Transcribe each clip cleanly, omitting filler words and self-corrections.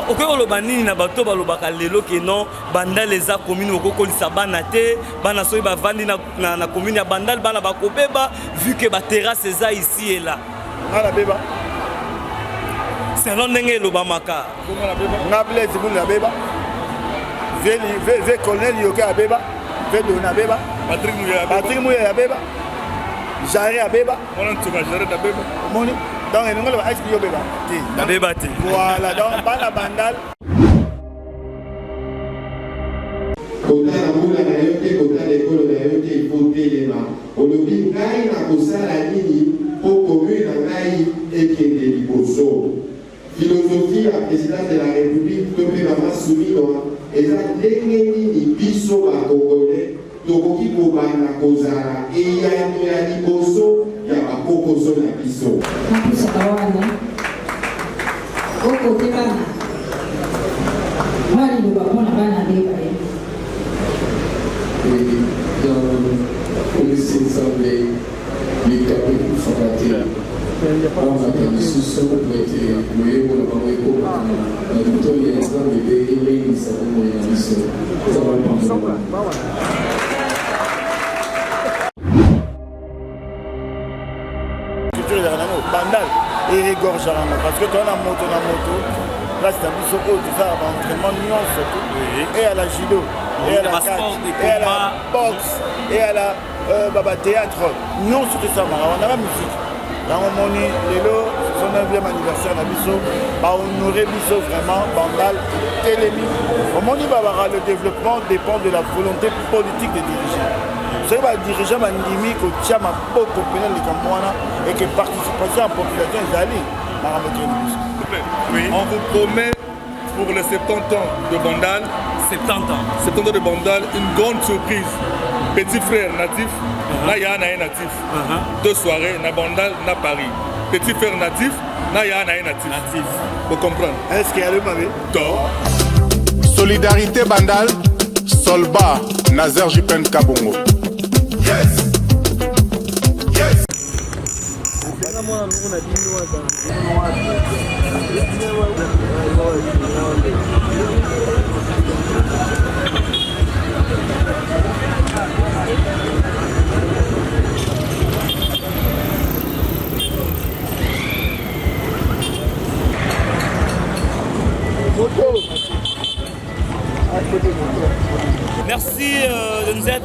okoki oloba nini na bato balobaka lelo ke non Bandal eza commune okokolisa bana te bana soki bavandi na commune ya Bandal bana bakobeba vu que baterrasse eza ici et là ngala beba selon ndenge elobamaka nga Blaise Bunda beba ve colonel yoke abeba ve dona beba Patrick Mouya abeba Jaré abeba on a Jaré abeba moni donc nous allons expliquer beba ti abeba ti voilà donc bana Bandal kota na mula na yo te kota lekolo na yo te ifo telema olobi ngai na kosala nini po commune na ngai ekende liboso philosophie ya présidence de la république to mpe mama souminwa eza ndenge nini biso bakongole tokoki kobanda kozala eyano ya liboso ya bakokoso na biso nakusaka wana okote bana baliloba mpona bana ndeba polisi nzambe likabe kufakate bamaka lisusu ete loyebo na bango ekomaka na litoi ya nzambe mpe elengisa bomoi na biso Bandal érégorge parce que tu as un moto là c'est un biso haut tout ça entraînement nuance et à la judo et à la catch et à la boxe et à la théâtre non c'était ça on a la musique là on moni lelo son 9e anniversaire na biso ba honorer biso vraiment Bandal télémi on moni le développement dépend de la volonté politique des dirigeants. C'est un dirigeant qui tient ma peau et que participation à la population est allée. Oui. On vous promet pour les 70 ans de Bandal, 70 ans. 70 ans de Bandal, une grande surprise. Petit frère natif, là il y a un natif. 2 soirées, na Bandal, na Paris. Petit frère natif, là il y a un natif. Vous comprenez? Est-ce qu'il y a le mavé? Solidarité Bandal, Solba, Nazer Jipen Kabongo. Yes. Yes. Merci de nous être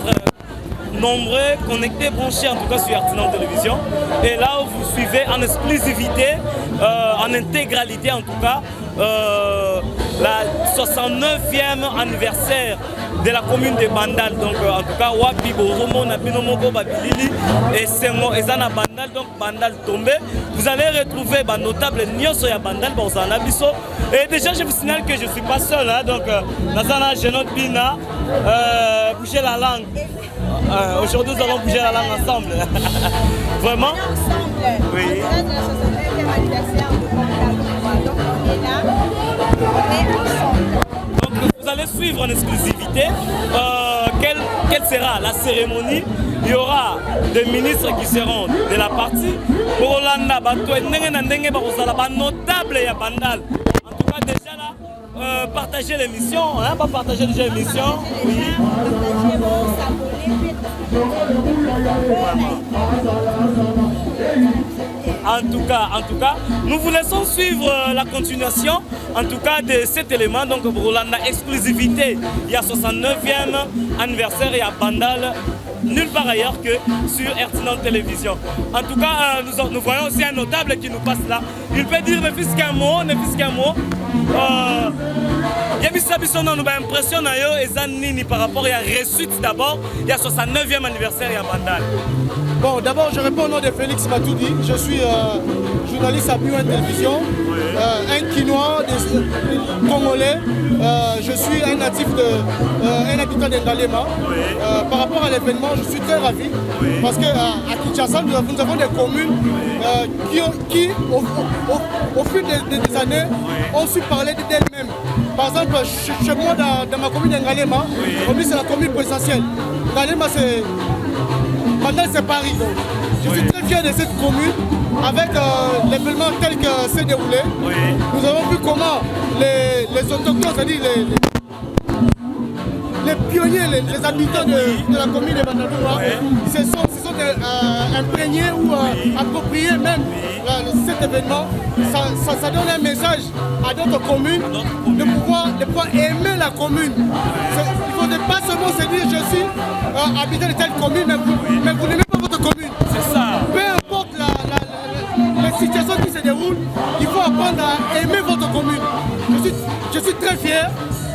nombreux, connectés, branchés en tout cas sur Artinan Télévision. Et là où vous suivez en exclusivité, en intégralité en tout cas, la 69e anniversaire de la commune de Bandal. Donc en tout cas, Wapi, Boromo, Nabinomoko, Babilili et Sengo, et Zana Bandal, donc Bandal tombé. Vous allez retrouver notable Nyoso ya Bandal, Borzana Bisso. Et déjà, je vous signale que je ne suis pas seul, hein, donc Nazana, Genot Bina, bouger la langue. Aujourd'hui, nous allons bouger la langue ensemble. Vraiment. Ensemble. Oui. On est de la 69e anniversaire de Bandal. Donc on est là, on est ensemble. Donc vous allez suivre en exclusivité quelle sera la cérémonie. Il y aura des ministres qui seront de la partie. Pour Hollanda, notable et Bandal. En tout cas, déjà là, partagez l'émission. Hein, pas partager déjà l'émission. Oui. En tout cas, nous vous laissons suivre la continuation en tout cas de cet élément. Donc pour Hollanda, exclusivité, il y a 69e anniversaire et à Bandal. Nulle part ailleurs que sur Artinan Télévision. En tout cas, nous voyons aussi un notable qui nous passe là. Il peut dire ne fût-ce qu'un mot, Il y a une impression par rapport à la réussite d'abord. Il y a 69e anniversaire à Bandal. Bon, d'abord, je réponds au nom de Félix Matoudi. Je suis journaliste à Buin Télévision, un Quinois, Congolais. Je suis un natif un habitant d'Engalema. Par rapport à l'événement, je suis très ravi parce qu'à Kinshasa, nous avons des communes qui au fil des années, ont su parler d'elles-mêmes. Par exemple, chez moi, dans ma commune d'Engalema, c'est la commune présidentielle. Engalema, c'est Bandal, c'est Paris. Donc. Je suis très fier de cette commune avec l'événement tel que s'est déroulé. Nous avons vu comment les autochtones, c'est-à-dire les pionniers, les habitants de la commune de Bandaloua, se sont imprégnés ou appropriés même cet événement. Ça donne un message à d'autres communes de pouvoir aimer la commune. Il ne faut pas seulement se dire je suis habitant de telle commune, mais vous n'aimez pas votre commune. C'est ça. Peu importe la situation qui se déroule, il faut apprendre à aimer votre commune. Je suis très fier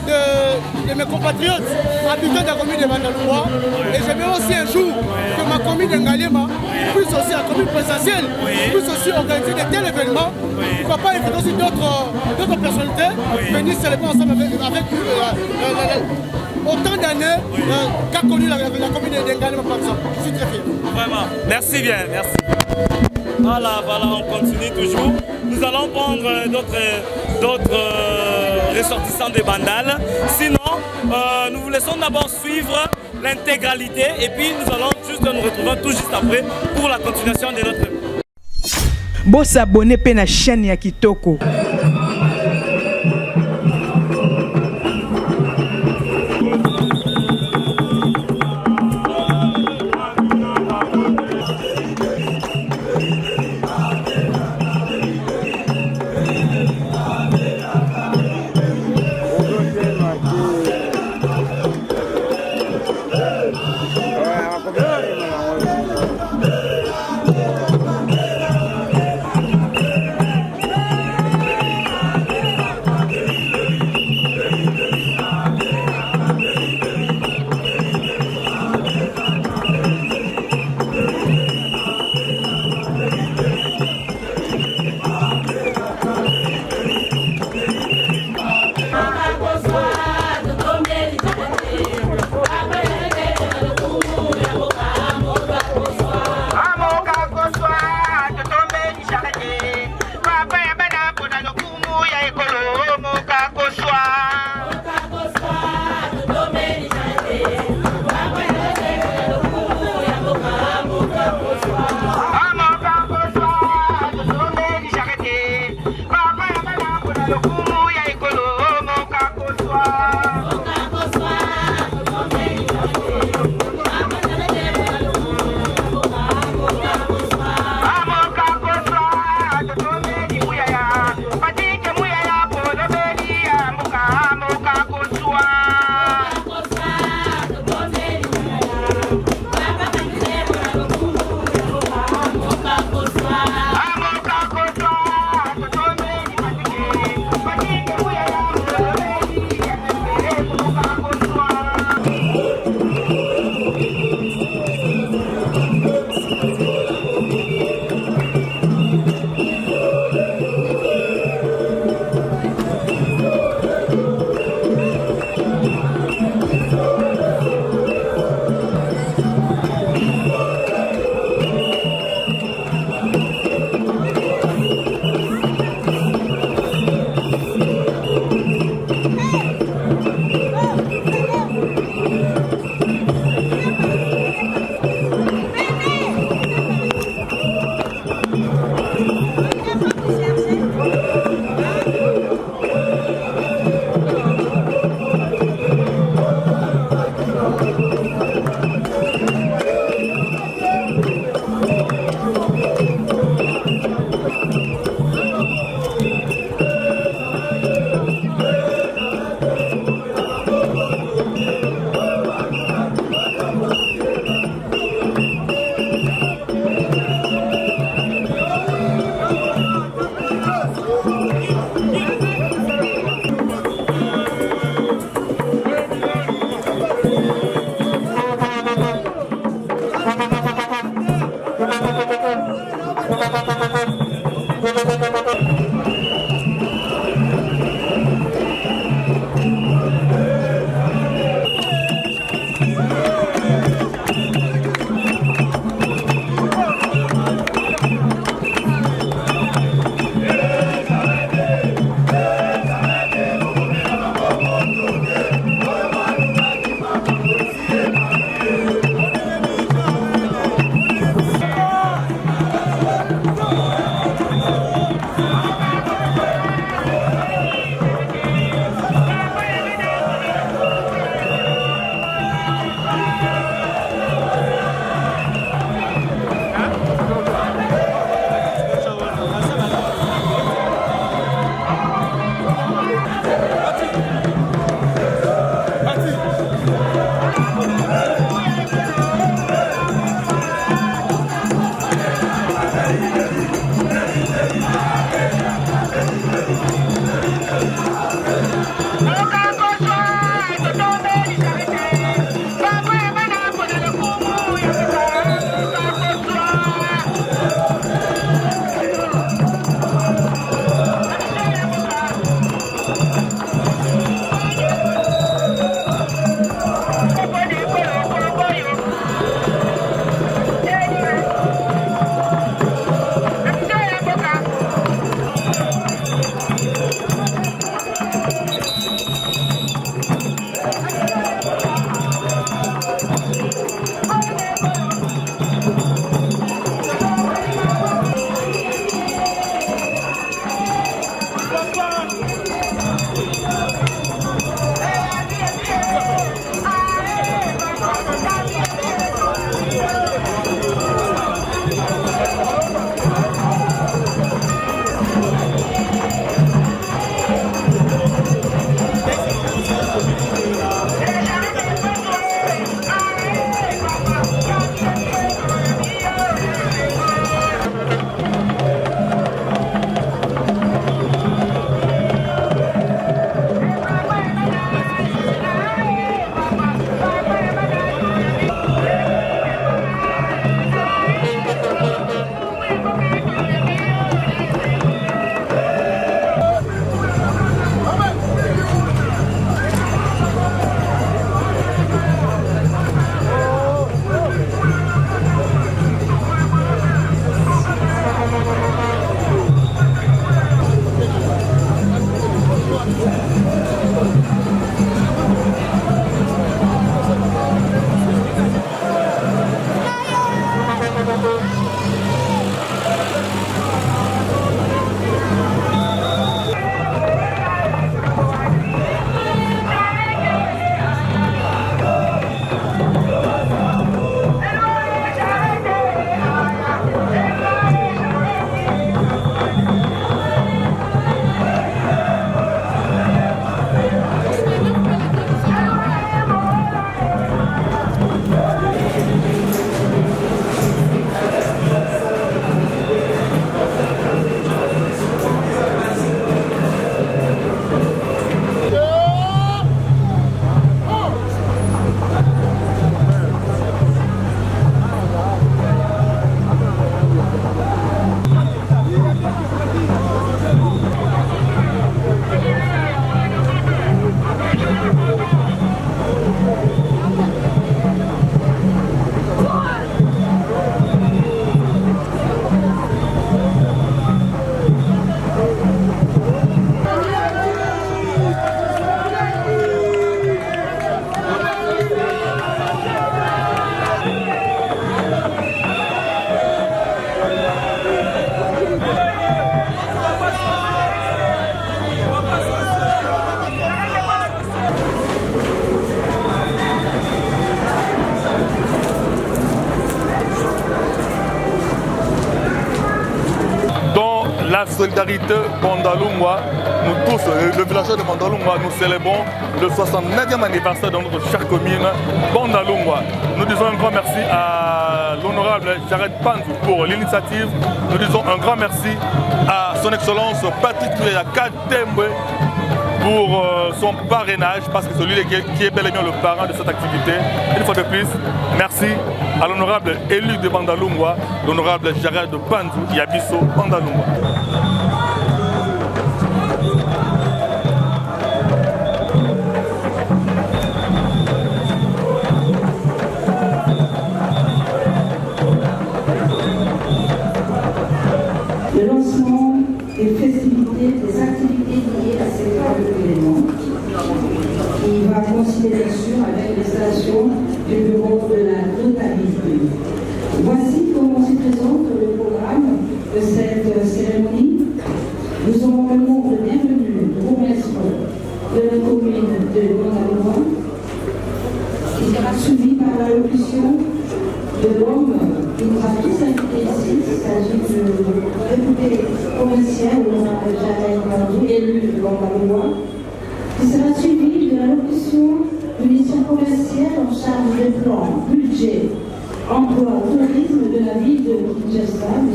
de mes compatriotes habitants de la commune de Bandaloua, et j'aimerais aussi un jour que ma commune de Ngalema puisse aussi, la commune présentielle, puisse aussi organiser de tels événements. Pourquoi pas inviter aussi d'autres personnalités venir célébrer ensemble avec autant d'années qu'a connu la commune de Ngalema par exemple. Je suis très fier. Vraiment, merci bien, merci. Voilà, on continue toujours. Nous allons prendre d'autres ressortissants de Bandal. Sinon, nous vous laissons d'abord suivre l'intégralité et puis nous allons juste nous retrouver tout juste après pour la continuation de notre... Bon s'abonner à la chaîne ya Kitoko. La solidarité Bandalungwa, nous tous, le villageois de Bandalungwa, nous célébrons le 69e anniversaire de notre chère commune Bandalungwa. Nous disons un grand merci à l'honorable Jared Panzou pour l'initiative. Nous disons un grand merci à son excellence Patrick Mouya Katembe pour son parrainage, parce que c'est lui qui est bel et bien le parrain de cette activité. Une fois de plus, merci à l'honorable élu de Bandalungwa, l'honorable Jared Panzou Yabiso Bandalungwa. Le lancement des festivités, des activités liées à ces trois événements, qui va coïncider bien sûr avec l'installation du bureau de la notabilité. Voici comment se présente le programme de cette cérémonie. Nous aurons le mot de bienvenue du bourgmestre de la commune de Bandalungwa, qui sera suivi par l'allocution de l'homme qui nous a tous invités ici. Il s'agit du député provincial, l'honorable Jared Panzou, élu de Bandalungwa, qui sera suivi de l'allocution du ministère provincial en charge des plans, budget, emploi, tourisme de la ville de Kinshasa, M.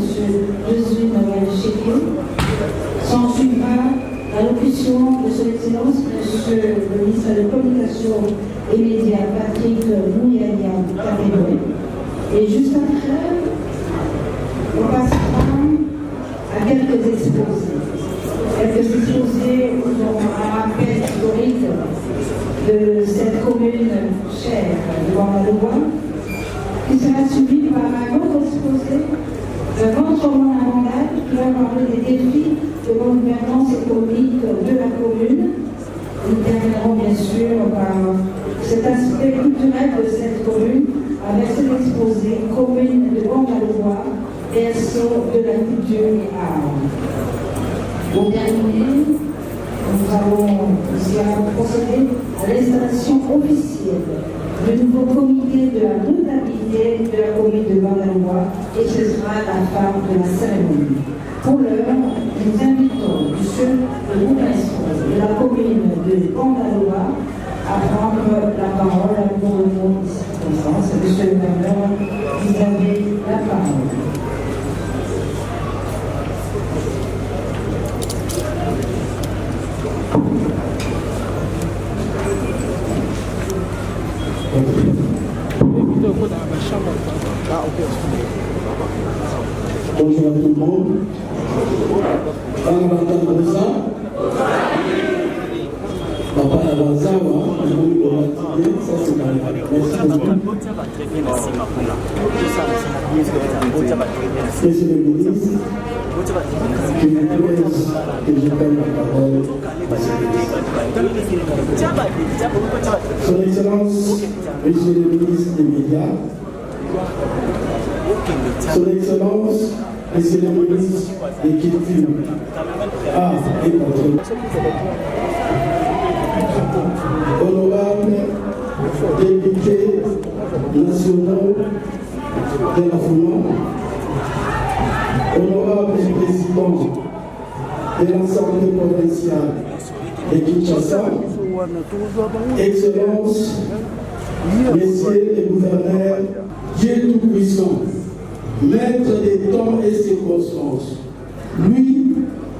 Josué Noël Chekio. S'en suivra l'allocution de son Excellence, M. le ministre de la Communication et Médias, Patrick Mouyaya Kabedoué. Et juste après, on passera à quelques exposés. Quelques exposés où on aura un rappel historique de cette commune chère de Bandalungwa, qui sera suivi par un autre exposé d'un autre mandat qui va parler des défis de bonne gouvernance économique de la commune. Nous terminerons bien sûr par cet aspect culturel de cette commune avec cet exposé commune de Bandalungwa et de la culture et art. Pour terminer, nous allons procéder à l'installation officielle du nouveau comité de la notabilité de la commune de Bandalungwa, et ce sera la fin de la cérémonie. Pour l'heure, nous invitons M. le bourgmestre de la commune de Bandalungwa à prendre la parole pour le mot de circonstance. M. le gouverneur, vous avez la parole. Bonjour à tout le monde. On va entendre ça. Papa Abazawa, ça c'est ma merci beaucoup. Monsieur le ministre, qu'il me plaise que je donne la parole. Son Excellence, Monsieur le ministre des Médias, Son Excellence, Monsieur le ministre des Cultures, Arts et Patrimoine, honorables députés nationaux de la FUNAN, honorable président de l'Assemblée provinciale de Kinshasa, Excellences, Messieurs les gouverneurs, Dieu Tout-Puissant, Maître des temps et circonstances, lui,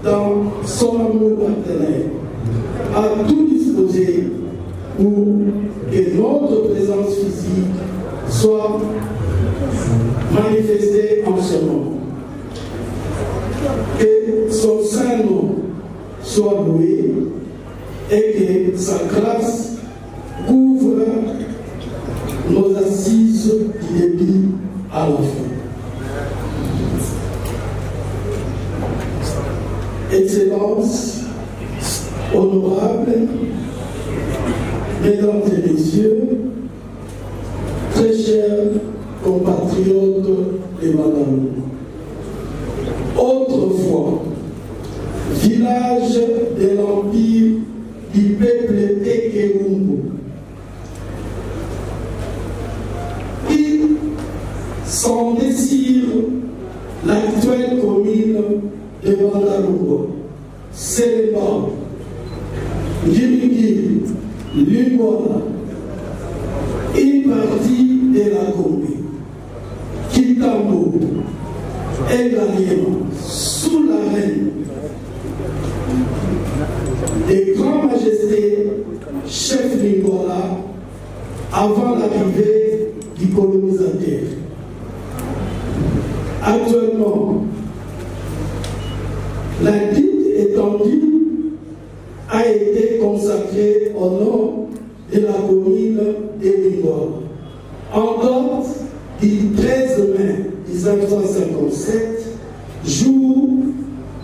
dans son amour partenaire, a tout disposé pour que notre présence physique soit manifestée en ce moment. Que son saint nom soit loué et que sa grâce couvre nos assises du début à la fin. Excellences, honorables, Mesdames et Messieurs, très chers compatriotes et Madame, autrefois, village de l'empire du peuple Tekerumbu, qui s'en désire l'actuelle commune de Bandalungo, Seleba, Ngimingiri, Lingwala, une partie de la commune, Kitambo et Galiema, sous la reine des grands majestés, chef Lingwala, avant l'arrivée du colonisateur. Actuellement, la dite étendue a été consacrée au nom de la commune de Lingwala. En date du 13 mai 1957, jour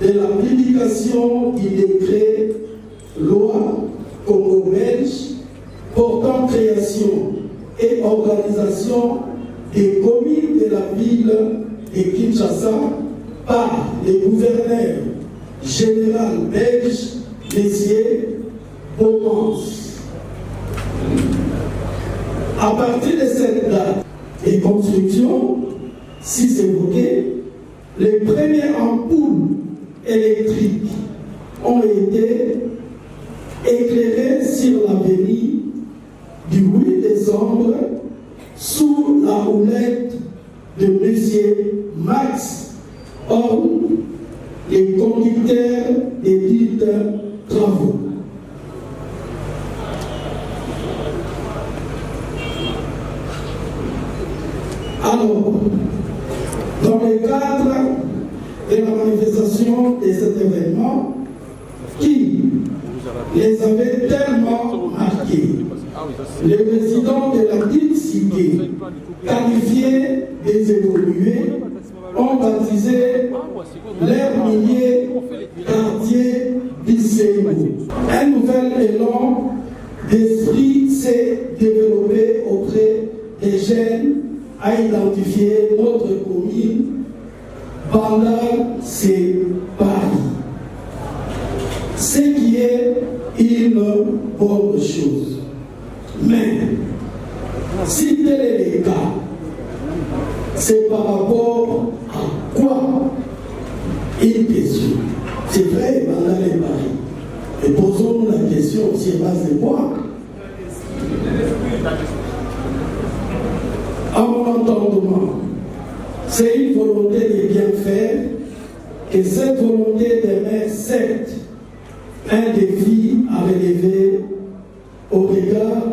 de la publication du décret loi congo-belge portant création et organisation des communes de la ville de Kinshasa par les gouverneurs général belge Messier Beaumont. À partir de cette date et construction, si c'est évoqué, les premières ampoules électriques ont été éclairées sur l'avenue du 8 décembre sous la houlette de M. Max Horn, les conducteurs des dites travaux. Alors, dans le cadre de la manifestation de cet événement, qui les avait tellement marqués, les résidents de la dite cité, qualifiés des évolués, ont baptisé leur millier quartier d'Isséou. Un nouvel élan d'esprit s'est développé auprès des jeunes à identifier notre commune. Bandal, c'est Paris. Ce qui est une bonne chose. Mais, si tel est le cas, c'est par rapport à quoi? Une question. C'est vrai, Bandal et Paris. Et posons-nous la question sur base de quoi? À mon entendement, c'est une volonté de bien faire, et cette volonté demeure certes un défi à relever au regard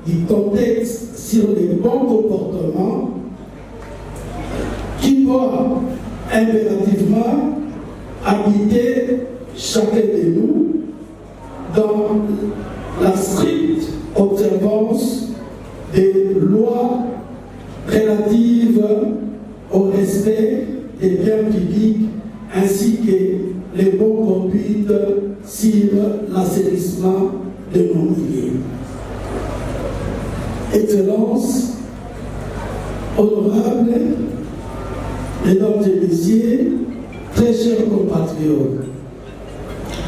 du contexte sur les bons comportements qui doit impérativement habiter chacun de nous dans la stricte observance des lois relatives au respect des biens publics ainsi que les bonnes conduites sur l'assainissement de nos milieux. Excellences, honorables, mesdames et messieurs, très chers compatriotes,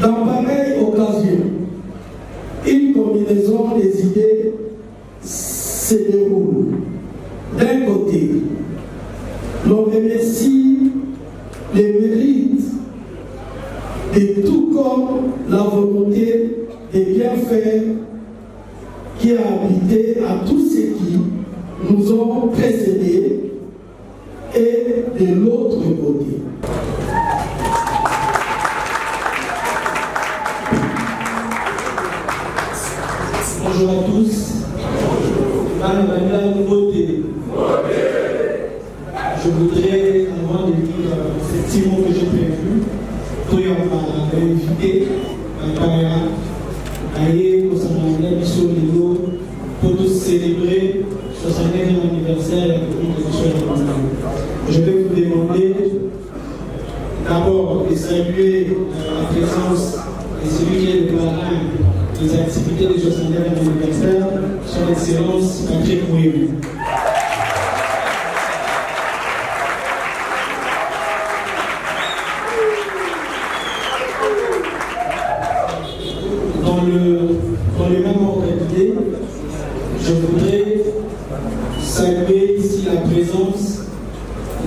dans pareille occasion, une combinaison des idées se déroule. D'un côté, l'on remercie les mérites de tout comme la volonté de bien faire qui a habité à tous ceux qui nous ont précédés, et de l'autre côté. Bonjour à tous. Je voudrais, avant de dire ces petits mots que j'ai prévus, pour vérifier pour tous célébrer 69e anniversaire de la République. Je vais vous demander d'abord de saluer la présence de celui qui est le parrain des activités du 69e anniversaire, son Excellence Patrick Mouillou. Dans le même ordre d'idée, je voudrais saluer ici la présence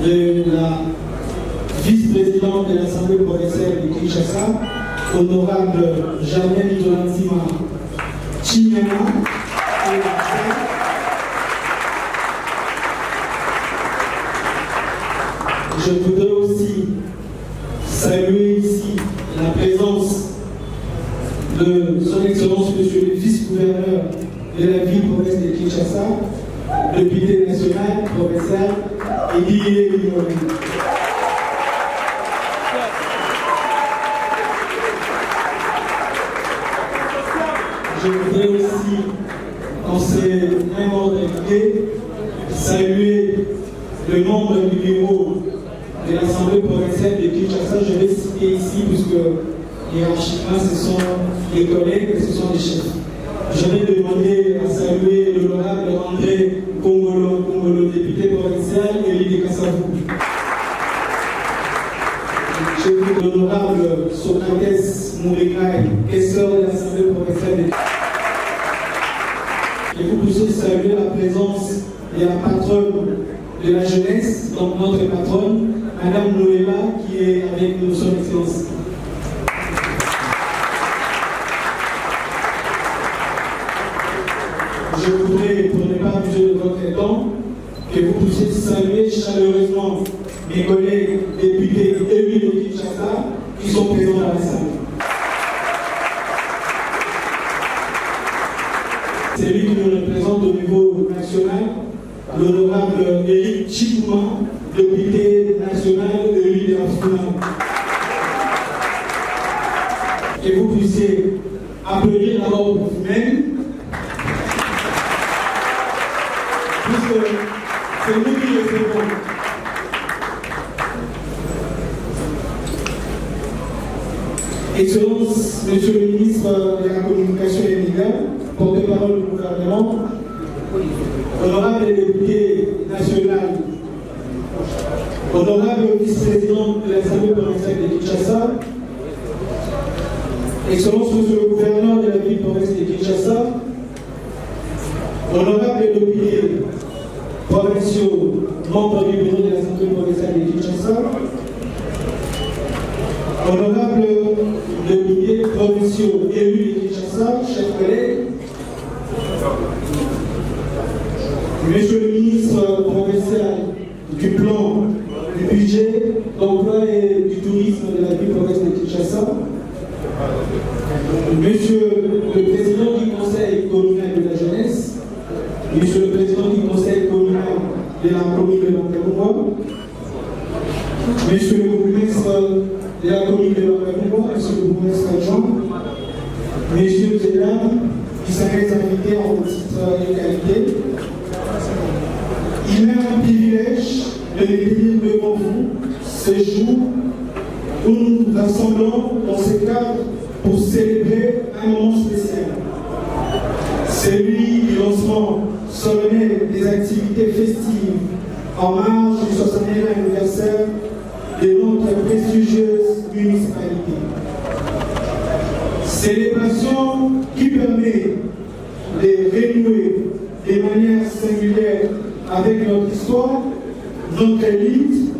de la vice-présidente de l'Assemblée provinciale de Kinshasa, honorable Janelle Jolantima Chinyama. Je voudrais aussi saluer ici la présence de son Excellence Monsieur le vice-gouverneur de la ville-province de Kinshasa, le député national provincial Elie Limoni. Je voudrais aussi, dans ces mêmes ordres d'idées, saluer le nombre du bureau de l'Assemblée provinciale de Kinshasa. Je vais citer ici, puisque hiérarchiquement, ce sont des collègues et ce sont des chefs. Je vais demander à saluer l'honorable André Kongolo, député provincial, élu de Kassavou. Je veux l'honorable Socrates Mourigaï, questeur de l'Assemblée provinciale de et vous pouvez saluer la présence de la patronne de la jeunesse, donc notre patronne, Madame Noéla, qui est avec nous, son Excellence. Je voudrais, pour ne pas abuser de votre temps, que vous puissiez saluer chaleureusement mes collègues députés élus de Kinshasa qui sont présents dans la salle. C'est lui qui nous représente au niveau national, l'honorable Éric Chikouma, député national élu de la Founa. Que vous puissiez applaudir d'abord pour vous-même, puisque c'est nous qui le faisons. Excellence, Monsieur le ministre de la Communication et des Médias, porte-parole du gouvernement, honorable député national, honorable vice-président de l'Assemblée provinciale de Kinshasa, Excellence, Monsieur le gouverneur de la ville provinciale de Kinshasa, honorable députés provinciaux, membres du bureau de l'Assemblée provinciale de Kinshasa, honorable députés provinciaux élus de Kinshasa, chers collègues, Monsieur le ministre provincial du plan, du budget, d'emploi et du tourisme de la ville provinciale de Kinshasa, Monsieur le président du conseil communal de la jeunesse, Monsieur le président du conseil communal de la commune de Lankamoua, Monsieur le bourgmestre de la commune de Lankamoua, Monsieur le bourgmestre adjoint, Messieurs et dames, qui sont invités en titre de qualité, il m'est un privilège de les tenir devant vous ce jour rassemblons dans ce cadre pour célébrer un moment spécial. Celui du lancement solennel des activités festives en marge du 60e anniversaire de notre prestigieuse municipalité. Célébration qui permet de renouer de manière singulière avec notre histoire, notre élite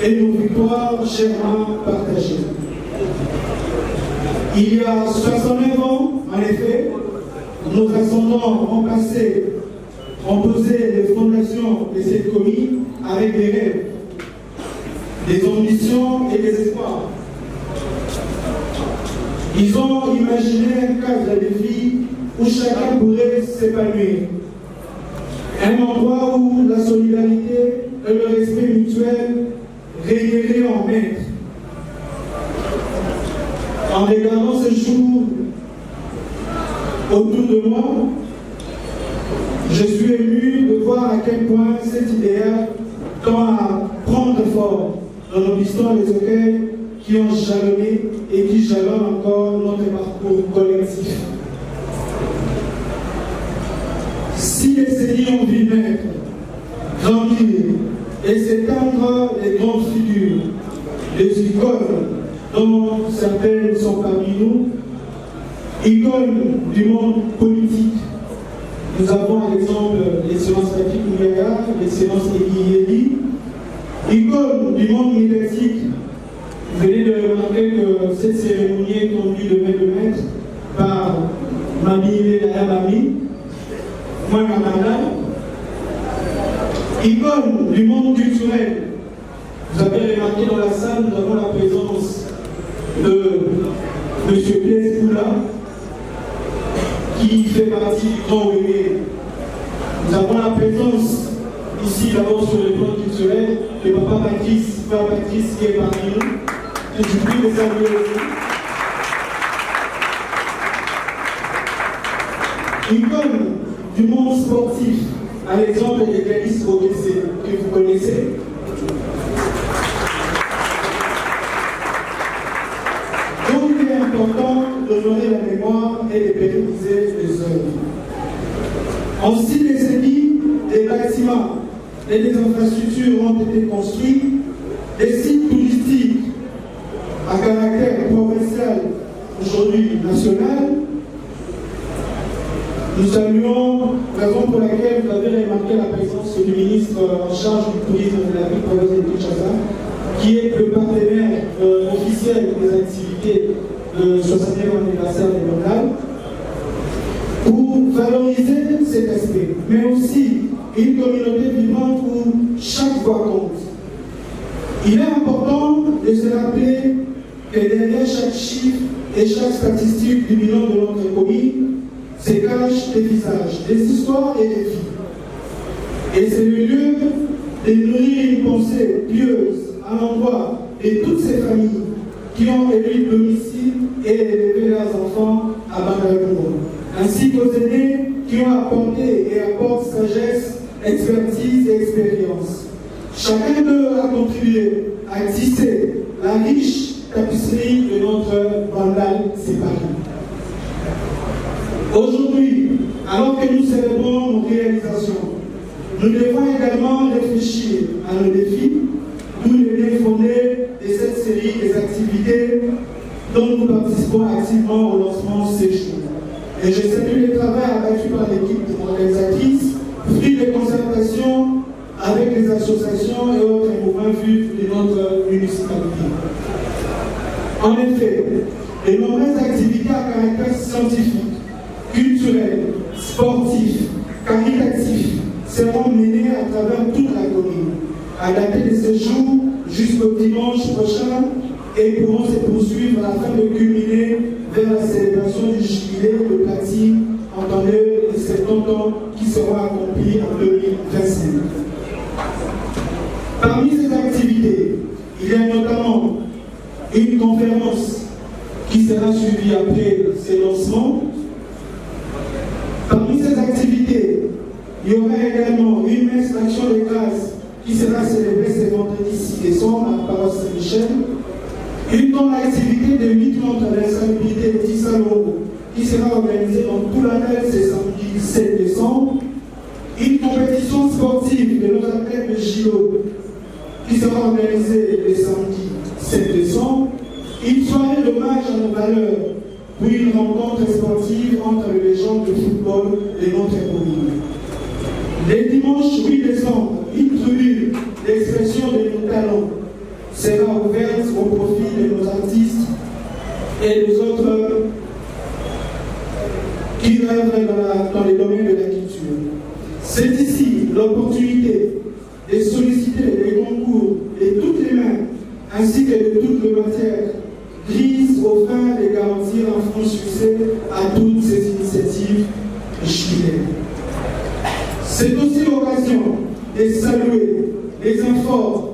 et nos victoires chèrement partagées. Il y a 69 ans, en effet, nos ascendants ont posé les fondations de cette commune avec des rêves, des ambitions et des espoirs. Ils ont imaginé un cadre de vie où chacun pourrait s'épanouir. Un endroit où la solidarité et le respect mutuel régneraient en maître. En regardant ce jour autour de moi, je suis ému de voir à quel point cet idéal tend à prendre forme dans nos histoires les écueils qui ont jalonné et qui jalonnent encore notre parcours collectif. Si les décennies ont vu naître, grandir et s'étendre les grandes figures, les icônes dont certaines sont parmi nous, icônes du monde politique. Nous avons à l'exemple l'excellence Patrick Mouyaga, l'excellence Egui, icône du monde médiatique. Vous venez de remarquer que cette cérémonie est conduite de main de maître par Mami Léa Mami, moi Mamana, icône du monde culturel. Vous avez remarqué dans la salle, nous avons la présence de M. Blaise Poula, qui fait partie du Grand Ouémé. Nous avons la présence ici d'abord sur le plan culturel de Papa Patrice, Papa Patrice qui est parmi nous. Et je prie de saluer aussi. Icône du monde sportif, à l'exemple de Gladys Ogessé, que vous connaissez. Donc il est important d'honorer la mémoire et de pérenniser les œuvres. En 6 décennies, des bâtiments et des infrastructures ont été construits, des sites touristiques à caractère provincial, aujourd'hui national. Nous saluons, raison pour laquelle vous avez remarqué la présence du ministre en charge du tourisme de la ville provinciale de Kinshasa, qui est le partenaire officiel des activités de 60e anniversaire des Bandal, pour valoriser cet aspect, mais aussi une communauté vivante où chaque voix compte. Il est important de se rappeler que derrière chaque chiffre et chaque statistique du bilan de notre commune se cachent des visages, des histoires et des vies. Et c'est le lieu de nourrir une pensée pieuse à l'endroit de toutes ces familles qui ont élu le domicile et élevé leurs enfants à Bangalore, ainsi qu'aux aînés qui ont apporté et apportent sagesse, expertise et expérience. Chacun d'eux a contribué à tisser la riche tapisserie de notre Bandal séparé. Aujourd'hui, alors que nous célébrons nos réalisations, nous devons également réfléchir à nos défis, d'où le lien fondé de cette série des activités dont nous participons activement au lancement de ces jours. Et je salue le travail abattu par l'équipe organisatrice, fruit des concertations avec les associations et autres mouvements vifs de notre municipalité. En effet, de nombreuses activités à caractère scientifique, culturel, sportif, caritatif seront menées à travers toute la commune, à dater de ce jour jusqu'au dimanche prochain et pourront se poursuivre afin de culminer vers la célébration du jubilé de platine en temps de 70 ans qui sera accompli en 2025. Parmi ces activités, il y a notamment une conférence qui sera suivie après ces lancements. Parmi ces activités, il y aura également une messe d'action de grâce qui sera célébrée ce vendredi 6 décembre à la paroisse Saint-Michel. Une grande activité de lutte contre l'insalubrité d'Issalongo qui sera organisée dans tout l'année ce samedi 7 décembre. Une compétition sportive de nos athlètes de judo qui sera organisée le samedi 7 décembre. Une soirée d'hommage à nos valeurs, puis une rencontre sportive entre les légendes de football de notre commune. Le dimanche 8 décembre, une tribune d'expression de nos talents sera ouverte au profit de nos artistes et des autres qui œuvrent dans les domaines de la culture. C'est ici l'opportunité de solliciter les concours de toutes les mains ainsi que de toutes les matières grises au fin de garantir un franc succès à toutes ces initiatives jubilaires. C'est aussi l'occasion de saluer les efforts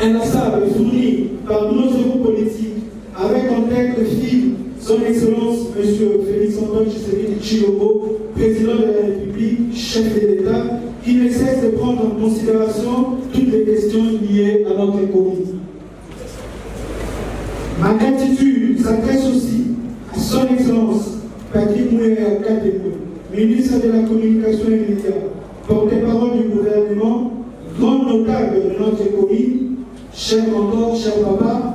inlassables fournis par nos héros politiques avec en tête de file son Excellence M. Félix Antoine Tshisekedi Tshilombo, président de la République, chef de l'État, qui ne cesse de prendre en considération toutes les questions liées à notre commune. Ma gratitude s'adresse aussi à son Excellence Patrick Mouya Katemou, ministre de la Communication et des Médias, porte-parole du gouvernement, grand notable de notre commune, cher mentor, cher papa,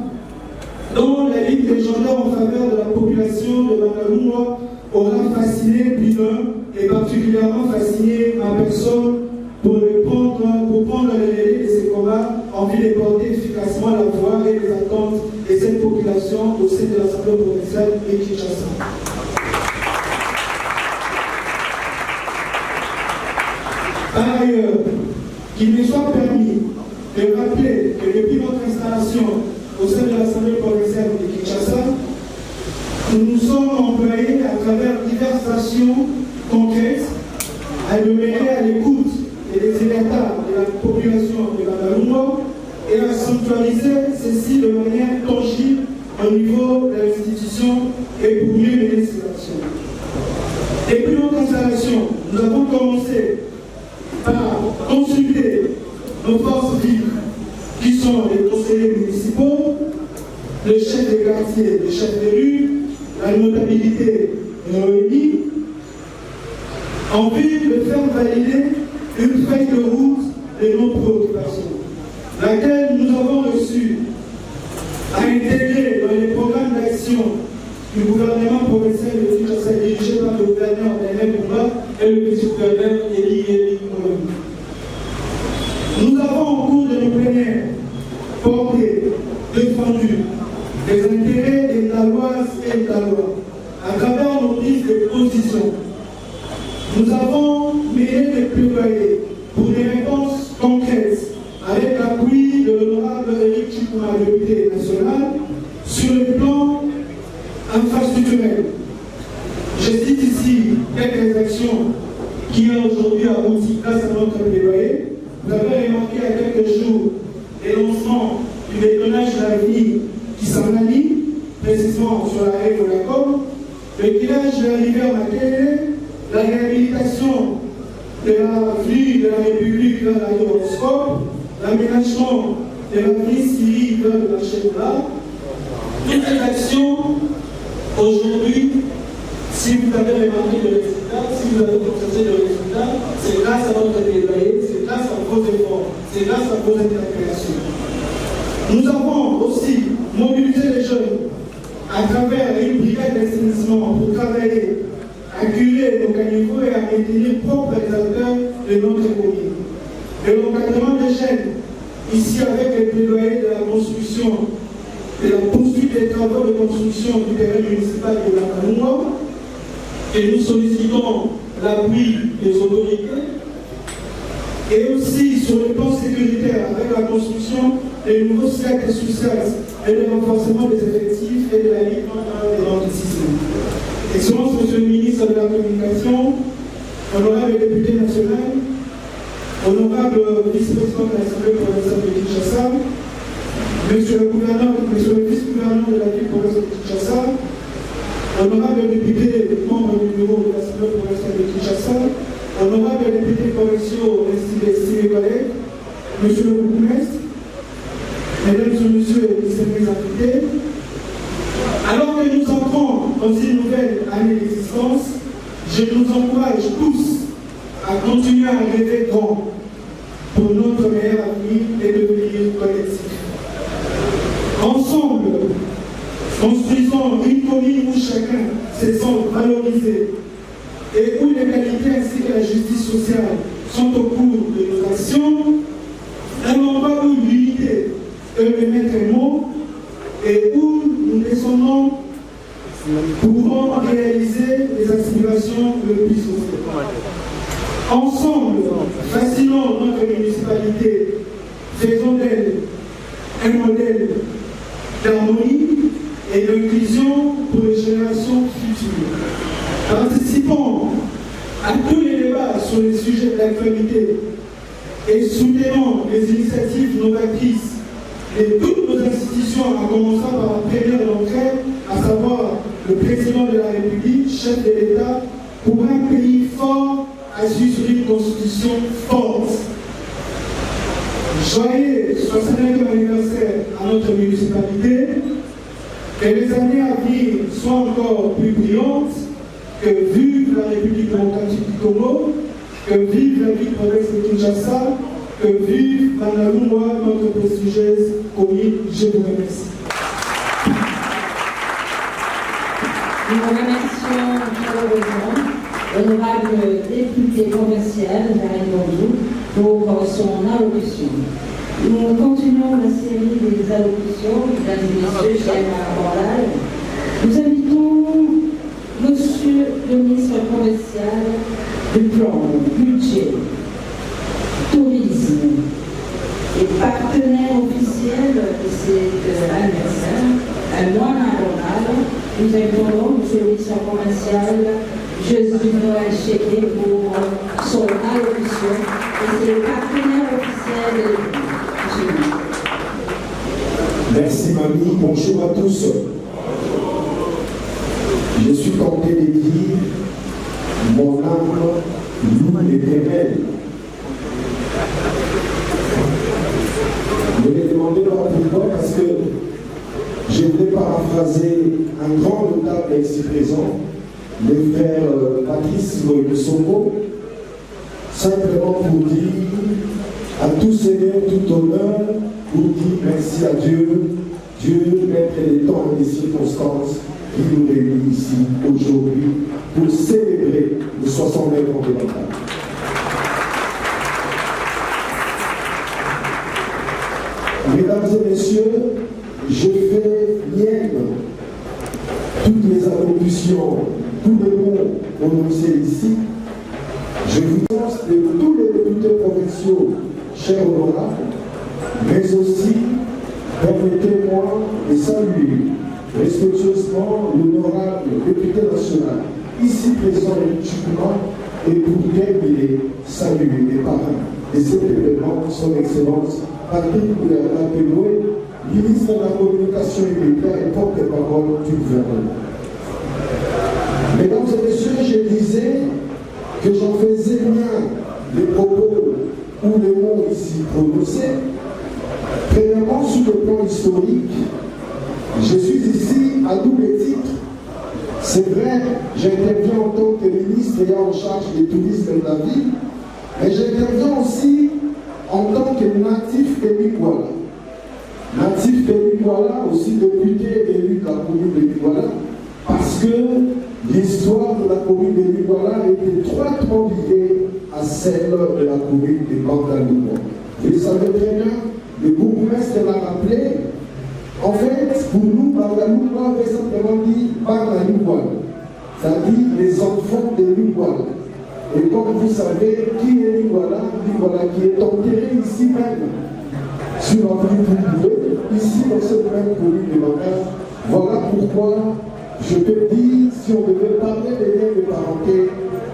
dont la ligne légendaire en faveur de la population de Bandalungwa aura fasciné plus d'un et particulièrement fasciné ma personne pour prendre le relais de ces combats en vue de porter efficacement la voix et les attentes de cette population au sein de l'Assemblée provinciale de Kinshasa. Par ailleurs, qu'il me soit permis de rappeler que depuis notre installation au sein de l'Assemblée provinciale de Kinshasa, nous nous sommes employés à travers diverses actions concrètes à demeurer à l'écoute et des états de la population de Bandalungwa et à sanctuariser ceci de manière tangible au niveau de l'institution et pour mieux mener ces actions. Depuis notre installation, nous avons commencé par consulter nos forces vives qui sont les conseillers municipaux, le chef de quartier, le chef de rue, la notabilité réunie, en vue de faire valider une feuille de route de nos préoccupations, laquelle nous avons reçu à intégrer dans les programmes d'action du gouvernement provincial de Kinshasa dirigé par le gouverneur Daniel Koumba et le vice-gouverneur Eli Molobi. Nous avons au cours de nos plénières porté, défendu les intérêts des Daloises et des Dalois à travers nos prises de position. Nous avons mené des plaidoyers pour des réponses concrètes avec l'appui de l'honorable Éric Chikouma, député national, sur le plan infrastructurel. Je cite ici quelques actions qui ont aujourd'hui abouti grâce à notre plaidoyer. Vous avez remarqué à quelques jours les lancements du bétonnage de l'avenir qui s'en aligne, précisément sur la règle de la com, le village de la rivière Makele, la réhabilitation de l'avenue de la République vers l'aéroscope, l'aménagement de l'avenue Syrie vers le marché de l'art. Toutes ces actions, aujourd'hui, si vous avez remarqué le résultat, si vous avez constaté le résultat, c'est grâce à votre plaidoyer, c'est grâce à vos efforts, c'est grâce à vos interpellations. Nous avons aussi mobilisé les jeunes à travers une brigade d'assainissement pour travailler à curer nos caniveaux et à maintenir propres les acteurs de notre commune. De l'encadrement des jeunes, ici avec les plaidoyers de la construction, de la poursuite des travaux de construction du terrain municipal de Bandalungwa, et nous sollicitons l'appui des autorités, et aussi sur le plan sécuritaire avec la construction des nouveaux cercles sociaux et le renforcement des effectifs et de la lutte contre les anticismes. Excellence, Monsieur le ministre de la Communication, honorable député national, honorable vice-président de l'Assemblée provinciale de Kinshasa, Monsieur le vice-gouverneur de la ville provinciale de Kinshasa, honorable député membre du bureau de l'Assemblée provinciale de Kinshasa, honorable député provinciaux estimés collègues, Monsieur le bourgmestre, Mesdames et Messieurs les distingués invités, je nous encourage tous à continuer à rêver grand pour notre meilleur avenir et devenir collectif. Ensemble, construisons une commune où chacun se sent valorisé et où l'égalité ainsi que la justice sociale sont au cours de nos actions, un endroit où l'unité est le maître mot et où nous descendons pourrons réaliser les aspirations le plus possible. Ensemble, fascinons notre municipalité, faisons d'elle un modèle d'harmonie et d'inclusion pour les générations futures. Participons à tous les débats sur les sujets de l'actualité et soutenons les initiatives novatrices de toutes nos institutions, en commençant par la première d'entre elles, à savoir le président de la République, chef de l'État, pour un pays fort à suivre une constitution forte. Joyeux 69e anniversaire à notre municipalité, que les années à venir soient encore plus brillantes, que vive la République démocratique du Congo, que vive la ville province de Kinshasa, que vive Bandalungwa, notre prestigieuse commune. Je vous remercie. Nous vous remercions chaleureusement l'honorable député provincial Karine Bondou pour son allocution. Nous continuons la série des allocutions, mesdames et messieurs, chers camarades. Nous invitons Monsieur le ministre provincial du plan, budget, tourisme et partenaire officiel de cet anniversaire, un mois national. Nous invitons Monsieur le ministre provincial Jésus Noël Chéquet pour son allocution et c'est le partenaire officiel de Merci mamie, bonjour à tous. Je suis tenté de dire, mon âme loue l'Éternel. Je vais demander pourquoi, parce que je voulais paraphraser un grand notable ici présent, le frère Patrice de Songo, simplement pour dire à tout Seigneur, tout honneur, pour dire merci à Dieu, Dieu mettre les temps et les circonstances qui nous réunissent ici aujourd'hui pour célébrer le 69 ans de bataille. Mesdames et messieurs, je fais mienne toutes les allocutions, tous les mots prononcés ici. Je vous pense de tous les députés provinciaux, chers honorables, mais aussi permettez-moi de saluer respectueusement l'honorable député national, ici présent électriquement, et pour terminer, saluer les parrains de cet événement, son Excellence Patrick Péloué, ministre de la Communication et Médias et porte-parole du gouvernement. Mesdames et messieurs, je disais que j'en faisais bien les propos ou les mots ici prononcés. Premièrement, sur le plan historique, je suis ici à double titre. C'est vrai, j'interviens en tant que ministre ayant en charge du tourisme de la ville, mais j'interviens aussi en tant que natif de Liguala. Natif de Liguala, aussi député élu de la commune de Liguala, parce que l'histoire de la commune de Liguala est étroitement liée à celle de la commune de Bandalungwa. Vous le savez très bien, le bourgmestre l'a rappelé. En fait, pour nous, Bandalungwa veut simplement dire Bandalungwa, c'est-à-dire les enfants de Liguala. Et comme vous savez, qui est Liguala? Liguala qui est enterré ici même, sur la ville ici dans cette même commune de Bandal. Voilà pourquoi je peux dire, si on devait parler des liens de parenté,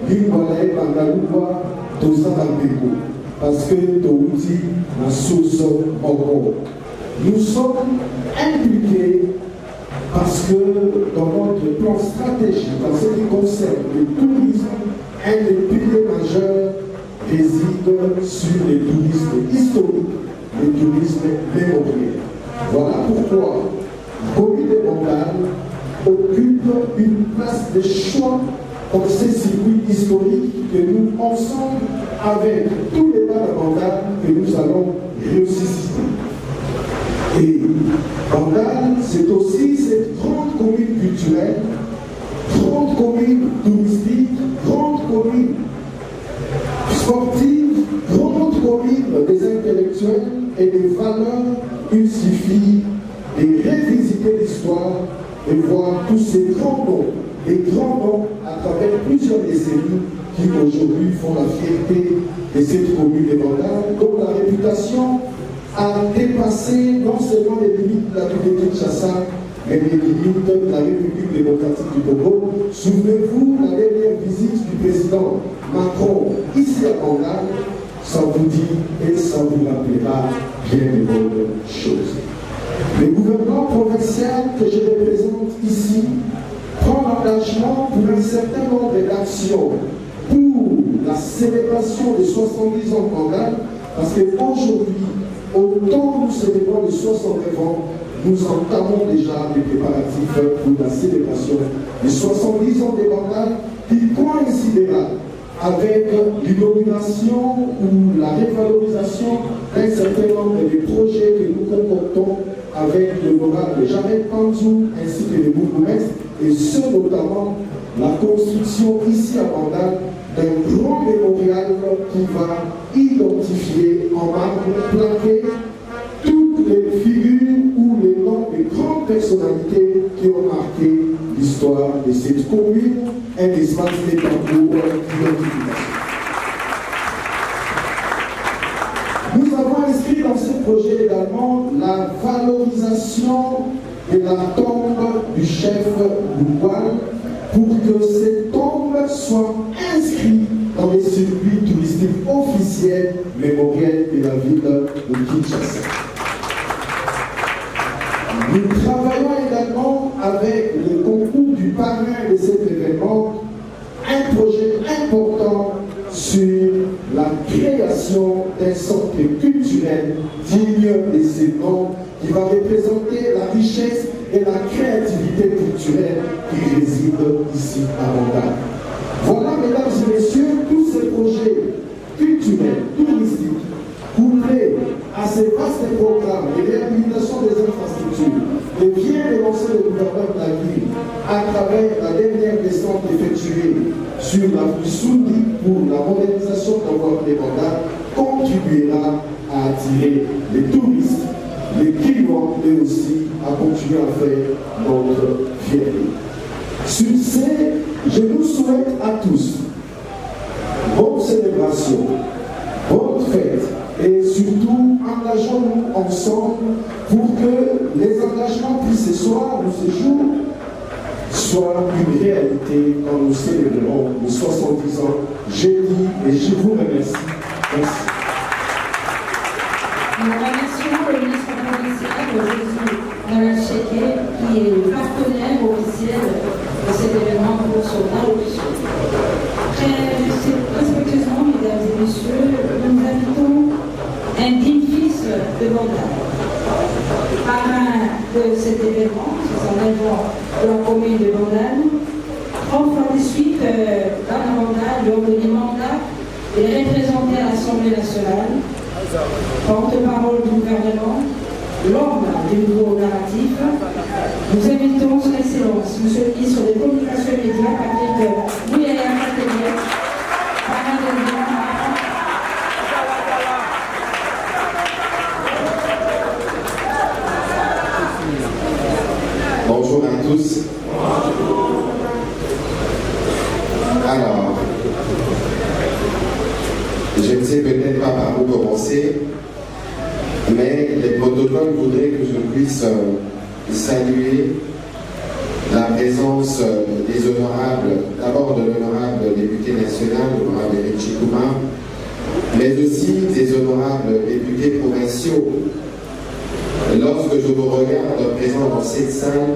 Liguala et Bandalungwa, tout ça dans le déco. Parce que Touti, la source encore. Nous sommes impliqués parce que dans notre plan stratégique, dans ce qui concerne le tourisme, un des piliers majeurs réside sur le tourisme historique, le tourisme mémoriel. Voilà pourquoi la commune de Bandal occupe une place de choix dans ces circuits historique que nous, ensemble, avec tous les pas de Bandal, que nous allons ressusciter. Et Bandal, c'est aussi cette grande commune culturelle, grande commune touristique, grande commune sportive, grande commune des intellectuels et des valeurs. Il suffit de revisiter l'histoire et voir tous ces grands noms, des grands noms à travers plusieurs décennies qui aujourd'hui font la fierté de cette commune de Bandal, dont la réputation a dépassé non seulement les limites de la ville de Kinshasa, mais les limites de la République démocratique du Congo. Souvenez-vous la dernière visite du président Macron ici à Bandal, ça vous dit et ça vous rappellera bien de bonnes choses. Le gouvernement provincial que je représente ici prend l'engagement pour un certain nombre d'actions pour la célébration des 70 ans de Bandal, parce qu'aujourd'hui, autant nous célébrons les 69 ans, nous entamons déjà les préparatifs pour la célébration des 70 ans de Bandal, qui coïncidera avec l'inauguration ou la révalorisation d'un certain nombre de projets que nous concoctons avec l'honorable Jared Panzou ainsi que les bourgmestres, et ce notamment la construction ici à Bandal d'un grand mémorial qui va identifier en marbre plaqué toutes les figures ou les noms de grandes personnalités qui ont marqué l'histoire de cette commune, un espace de tambour d'identification. Nous avons inscrit dans ce projet également la valorisation de la tombe du chef Bougoual pour que cette tombe soit inscrite dans les circuits touristiques officiels mémoriels de la ville de Kinshasa. Nous travaillons également avec le concours du parrain de cet événement, un projet important sur la création d'un centre culturel digne de ce nom qui va représenter la richesse et la créativité culturelle qui réside ici à Bandal. Voilà, mesdames et messieurs, tous ces projets culturels, touristiques, couplés à ces vastes programmes de réhabilitation des infrastructures, et vient de lancer le gouvernement de la ville à travers la dernière descente effectuée sur la rue Soundi pour la modernisation de la voie de Bandal, contribuera à attirer les touristes, les clients, mais aussi à continuer à faire notre fierté. Sur ce, je nous souhaite à tous bonne célébration, bonne fête, et surtout engageons-nous ensemble pour que les engagements pris ce soir ou ce jour soient une réalité quand nous célébrerons les 70 ans jeudi, et je vous remercie. Merci. Nous remercions le ministre provincial Jésus Nalacheke, qui est le partenaire officiel de cet événement pour son allocution. Très respectueusement, mesdames et messieurs, nous invitons un digne fils de Bandal, parrain de cet événement, c'est un événement de la commune de Bandal. 3 fois de suite, dans Bandal, lors de mandat, il est représenté à l'Assemblée nationale, porte-parole du gouvernement, l'homme du nouveau narratif. Nous invitons son Excellence, Monsieur le ministre des Communications et Médias, Patrick Mouyaya-Catelier, parrain de l'événement. Bonjour à tous. Alors, je ne sais peut-être pas par où commencer, mais les protocoles voudraient que je puisse saluer la présence des honorables, d'abord de l'honorable député national, l'honorable Eric Chikouma, mais aussi des honorables députés provinciaux. Lorsque je vous regarde présent dans cette salle,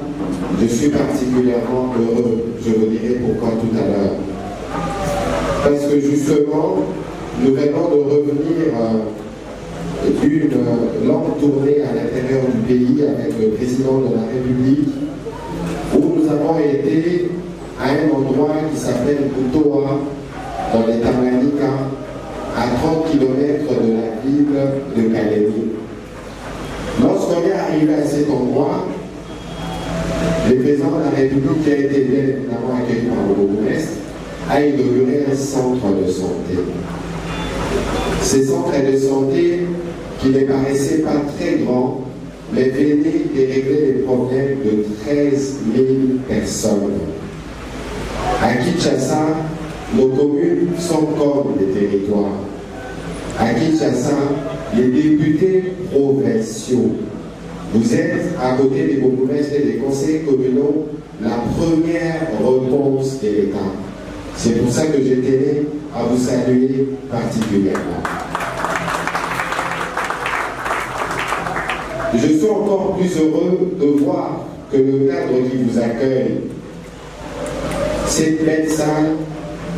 je suis particulièrement heureux. Je vous dirai pourquoi tout à l'heure. Parce que justement, nous venons de revenir d'une longue tournée à l'intérieur du pays avec le président de la République, où nous avons été à un endroit qui s'appelle Butoa, dans les Tanganyika, à 30 km de la ville de Kalemi. Lorsqu'on est arrivé à cet endroit, le président de la République, qui a été bien évidemment accueilli par le bourgmestre, a inauguré un centre de santé. Ces centres de santé, qui ne paraissaient pas très grands, mais venaient de régler les problèmes de 13 000 personnes. À Kinshasa, nos communes sont comme des territoires. À Kinshasa, les députés provinciaux, vous êtes, à côté des bourgmestres et des conseillers communaux, la première réponse de l'État. C'est pour ça que je tenais à vous saluer particulièrement. Je suis encore plus heureux de voir que le cadre qui vous accueille, cette belle salle,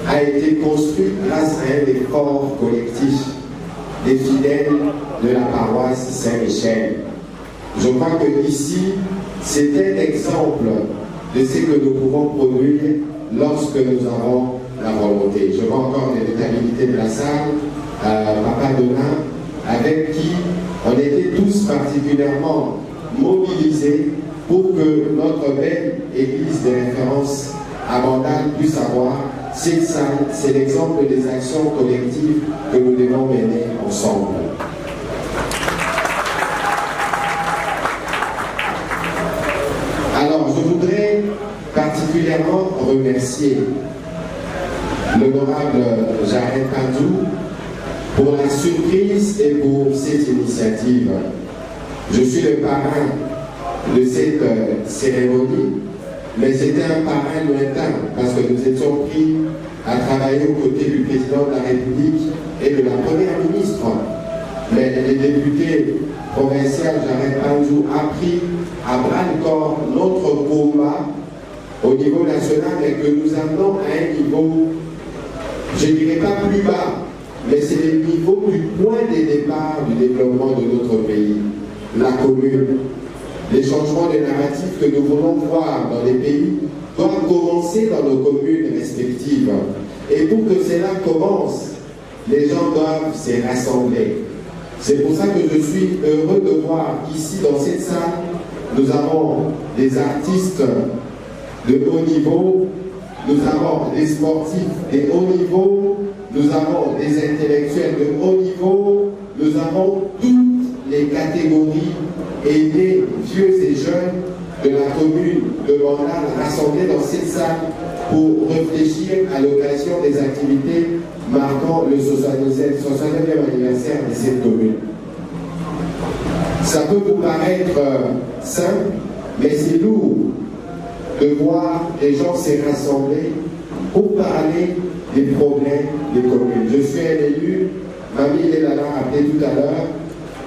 a été construite grâce à un effort collectif des fidèles de la paroisse Saint-Michel. Je crois que ici, c'est un exemple de ce que nous pouvons produire lorsque nous avons la volonté. Je vois encore les notabilités de la salle, Papa Dona, avec qui on était tous particulièrement mobilisés pour que notre belle église de référence à Bandal puisse avoir cette salle. C'est l'exemple des actions collectives que nous devons mener ensemble. Alors, je voudrais particulièrement remercier l'honorable Jared Pandou pour la surprise et pour cette initiative. Je suis le parrain de cette cérémonie, mais c'était un parrain lointain parce que nous étions pris à travailler aux côtés du président de la République et de la première ministre. Mais les députés provinciaux, Jared Pandou, a pris à bras-le-corps notre combat au niveau national et que nous amenons à un niveau, je ne dirais pas plus bas, mais c'est le niveau du point de départ du développement de notre pays, la commune. Les changements de narratifs que nous voulons voir dans les pays doivent commencer dans nos communes respectives. Et pour que cela commence, les gens doivent se rassembler. C'est pour ça que je suis heureux de voir qu'ici, dans cette salle, nous avons des artistes de haut niveau, nous avons des sportifs de haut niveau, nous avons des intellectuels de haut niveau, nous avons toutes les catégories aînés, vieux et jeunes de la commune de Bandal rassemblés dans cette salle pour réfléchir à l'occasion des activités marquant le 69e anniversaire de cette commune. Ça peut vous paraître simple, mais c'est lourd de voir les gens se rassembler pour parler des problèmes des communes. Je suis un élu, Mamie l'a rappelé tout à l'heure,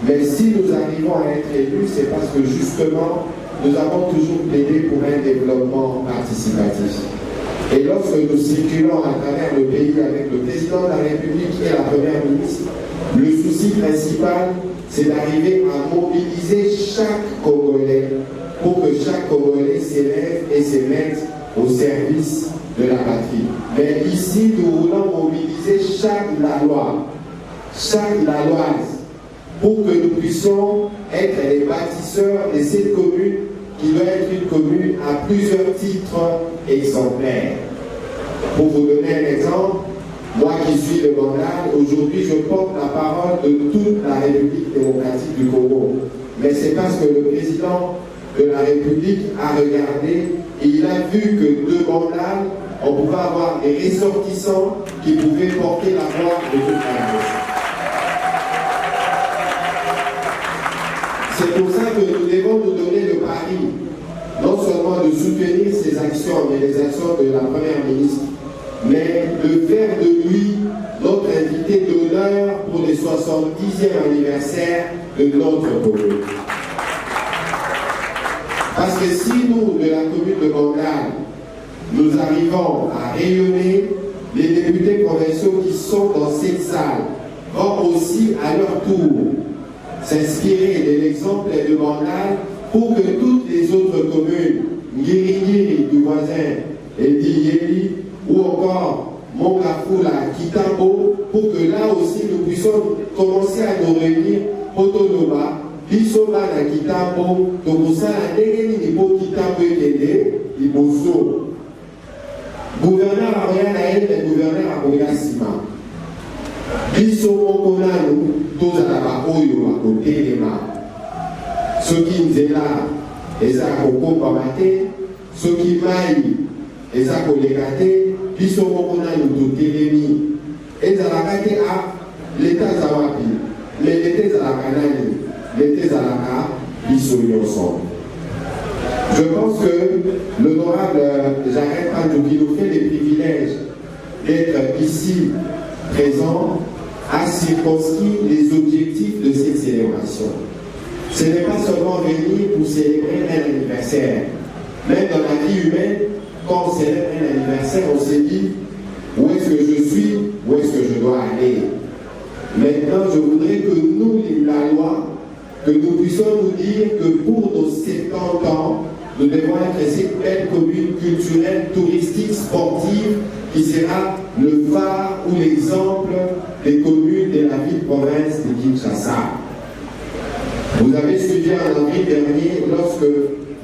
mais si nous arrivons à être élus, c'est parce que justement, nous avons toujours plaidé pour un développement participatif. Et lorsque nous circulons à travers le pays avec le président de la République et la première ministre, le souci principal, c'est d'arriver à mobiliser chaque Congolais pour que chaque Congolais s'élève et se mette au service de la patrie. Mais ici, nous voulons mobiliser chaque Lalois, chaque Laloise, pour que nous puissions être les bâtisseurs de cette commune qui doit être une commune à plusieurs titres exemplaires. Pour vous donner un exemple, moi qui suis de Bandal, aujourd'hui je porte la parole de toute la République démocratique du Congo. Mais c'est parce que le président de la République a regardé et il a vu que de Bandal, on pouvait avoir des ressortissants qui pouvaient porter la voix de toute la nation. C'est pour ça que nous devons nous donner le pari, non seulement de soutenir ces actions, mais les actions de la première ministre, mais de faire de lui notre invité d'honneur pour le 70e anniversaire de notre commune. Parce que si nous, de la commune de Bandal, nous arrivons à rayonner, les députés provinciaux qui sont dans cette salle vont aussi à leur tour s'inspirer de l'exemple de Bandal pour que toutes les autres communes, Ngiri du voisin, Edi Yeli, ou encore Mongafula, Kitambo, pour que là aussi nous puissions commencer à nous réunir Potoloba, Bisoba na Kitambo, Tokosala Ndegeni Nipo Kitambo Ekende, Iboso. Gouverneur à rien à elle, mais gouverneur à Boyasima. Biso Mokonanu, tous à la Oyo à côté des mains. Ceux qui nous là, et ça Koko Pamate, ceux qui maillent, et ça Kolekate, Biso Mokonanu, tout télémi. Et ça la Kate à l'État Zawapi, mais l'État Zalakanani, l'État Zalaka, Biso Yonson. Je pense que l'honorable Jarret Pandou qui nous fait les privilèges d'être ici présent a circonscrit les objectifs de cette célébration. Ce n'est pas seulement venir pour célébrer un anniversaire. Même dans la vie humaine, quand on célèbre un anniversaire, on se dit où est-ce que je suis, où est-ce que je dois aller. Maintenant, je voudrais que nous, la loi, que nous puissions nous dire que pour nos 70 ans, nous devons être cette belle commune culturelle, touristique, sportive, qui sera le phare ou l'exemple des communes de la ville-province de Kinshasa. Vous avez suivi en avril dernier, lorsque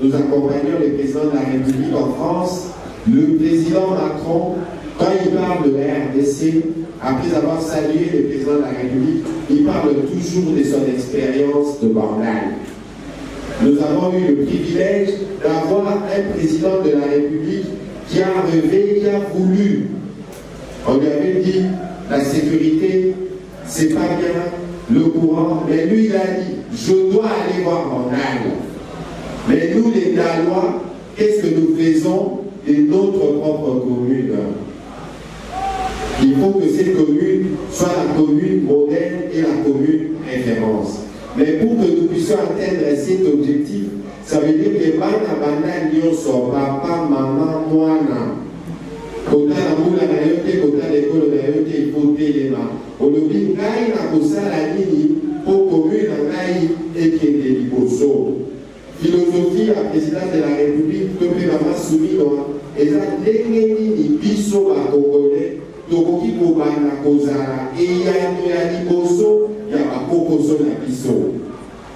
nous accompagnions le président de la République en France, le président Macron, quand il parle de la RDC, après avoir salué le président de la République, il parle toujours de son expérience de Bandal. Nous avons eu le privilège d'avoir un président de la République qui a rêvé, qui a voulu. On lui avait dit, la sécurité, c'est pas bien, le courant, mais lui il a dit, je dois aller voir Bandal. Mais nous les Dalois, qu'est-ce que nous faisons de notre propre commune? Il faut que cette commune soit la commune moderne et la commune référence. Mais pour que nous puissions atteindre cet objectif, ça veut dire que bana bana nyonso, papa, maman, moana, kota na mula na yote, kota l'école na yote, il faut téléma. Olobi ngai na kosala nini pour commune na ngai ekende liboso. Philosophie à président de la République, que maman soumis et ça ndenge biso ba Congolais, tokoki kobanda kozala eyano ya liboso ya bakokoso na biso.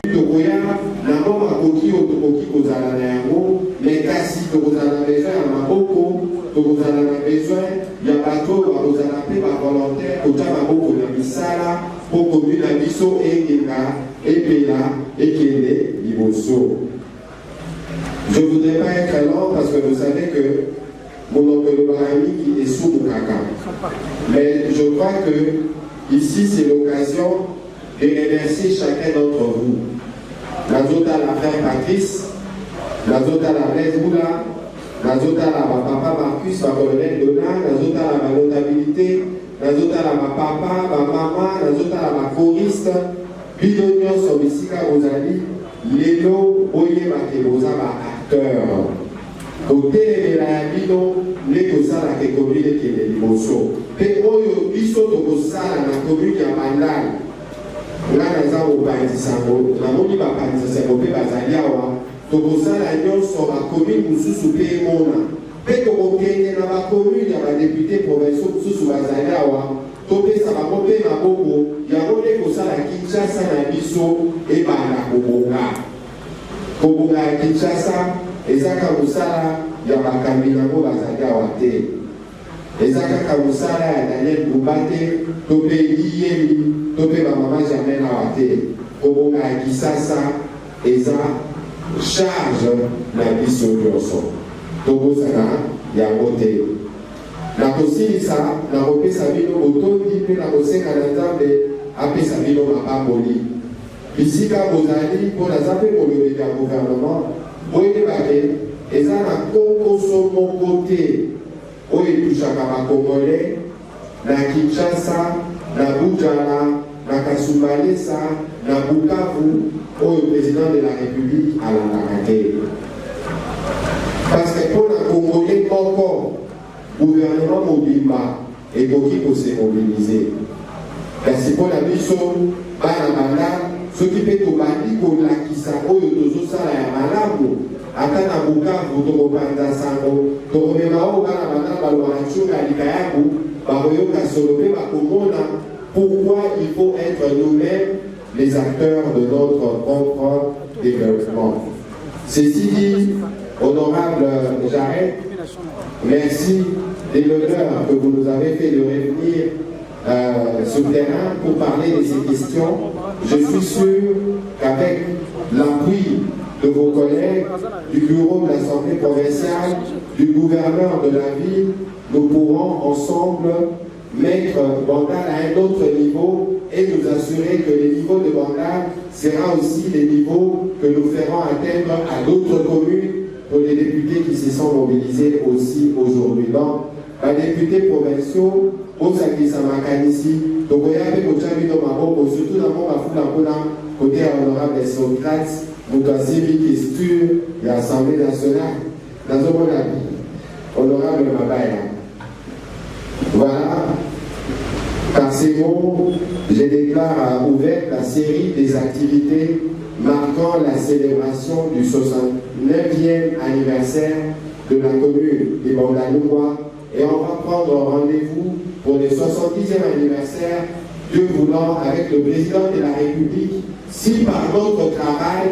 Tokoya na mama koki otokoki kozala na yango, mais kasi tokozala besoin ya maboko, tokozala na besoin ya bato bakozala pe ba volontaire kota maboko na misala po commune na biso ekenga epela ekende liboso. Je ne voudrais pas être long parce que vous savez que mon oncle Barami qui est sous Moukaka. Mais je crois que ici c'est l'occasion de remercier chacun d'entre vous. La Zota la frère Patrice, la Zota la Blaise Moula, la Zota la papa Marcus, la colonel Donald, la Zota la notabilité, la Zota la papa, la maman, la Zota la choriste, Bidonion Sobisika Rosali, Lelo Oye Makeboza acteur. Côté de la bino, les kosala ke commune qui est liboso. Pe oyo biso to kosala na commune ya Bandal. Nga naza opanzisango, na moni ba panzisango pe bazali awa. To kosala nyonso ba commune mususu pe mona. Pe to kokende na ba commune ya ba député provinciaux mususu bazali awa. To pesa ba kope maboko, ya kone kosala Kinshasa na biso e bana kobonga. Kobonga Kinshasa ezaka musala ya bakambi nango bazali awa te. Ezaka musala ya Daniel Bubate, tope Yiyeli, tope bamama Jamel awa te. Kobonga ya Kisasa eza charge na biso nyonso. Tobosana yango te. Nakosilisa nakopesa bino botondi mpe nakosenga na Nzambe apesa bino mapamboli. Bisika bozali mpo naza mpe kolobela gouvernement boyebake eza na kokoso moko te oyo etushaka bakongolais na Kinshasa, na Bujala, na Kasumbalesa, na Bukavu oyo président de la République alandaka te. Parce que mpo na congolais moko gouvernement mobimba ekoki kose mobilize. Kasi mpo na biso bana banda soki mpe tobandi kolakisa oyo tozosala ya malamu ata na Bukavu tokopanza sango tokomema oyo bana banda balobaka ntionga ya likayaku pourquoi il faut être nous-mêmes les acteurs de notre propre développement. Ceci dit, honorable Jarret, merci de l'honneur que vous nous avez fait de revenir sur le terrain pour parler de ces questions. Je suis sûr qu'avec l'appui de vos collègues du bureau de l'Assemblée provinciale, du gouverneur de la ville, nous pourrons ensemble mettre Bandal à un autre niveau et nous assurer que le niveau de Bandal sera aussi les niveaux que nous ferons atteindre à d'autres communes pour les députés qui se sont mobilisés aussi aujourd'hui. Donc, les députés provinciaux, au Sakisa Makanisi, donc il y avait surtout dans mon Bafoula, côté honorable Socrates, Moukasivi Kistur et l'Assemblée nationale, dans un bon avis, honorable Mabaya. Voilà, par ces mots, je déclare ouverte la série des activités marquant la célébration du 69e anniversaire de la commune de Bandaloua et on va prendre rendez-vous pour le 70e anniversaire, Dieu voulant, avec le président de la République, si par notre travail,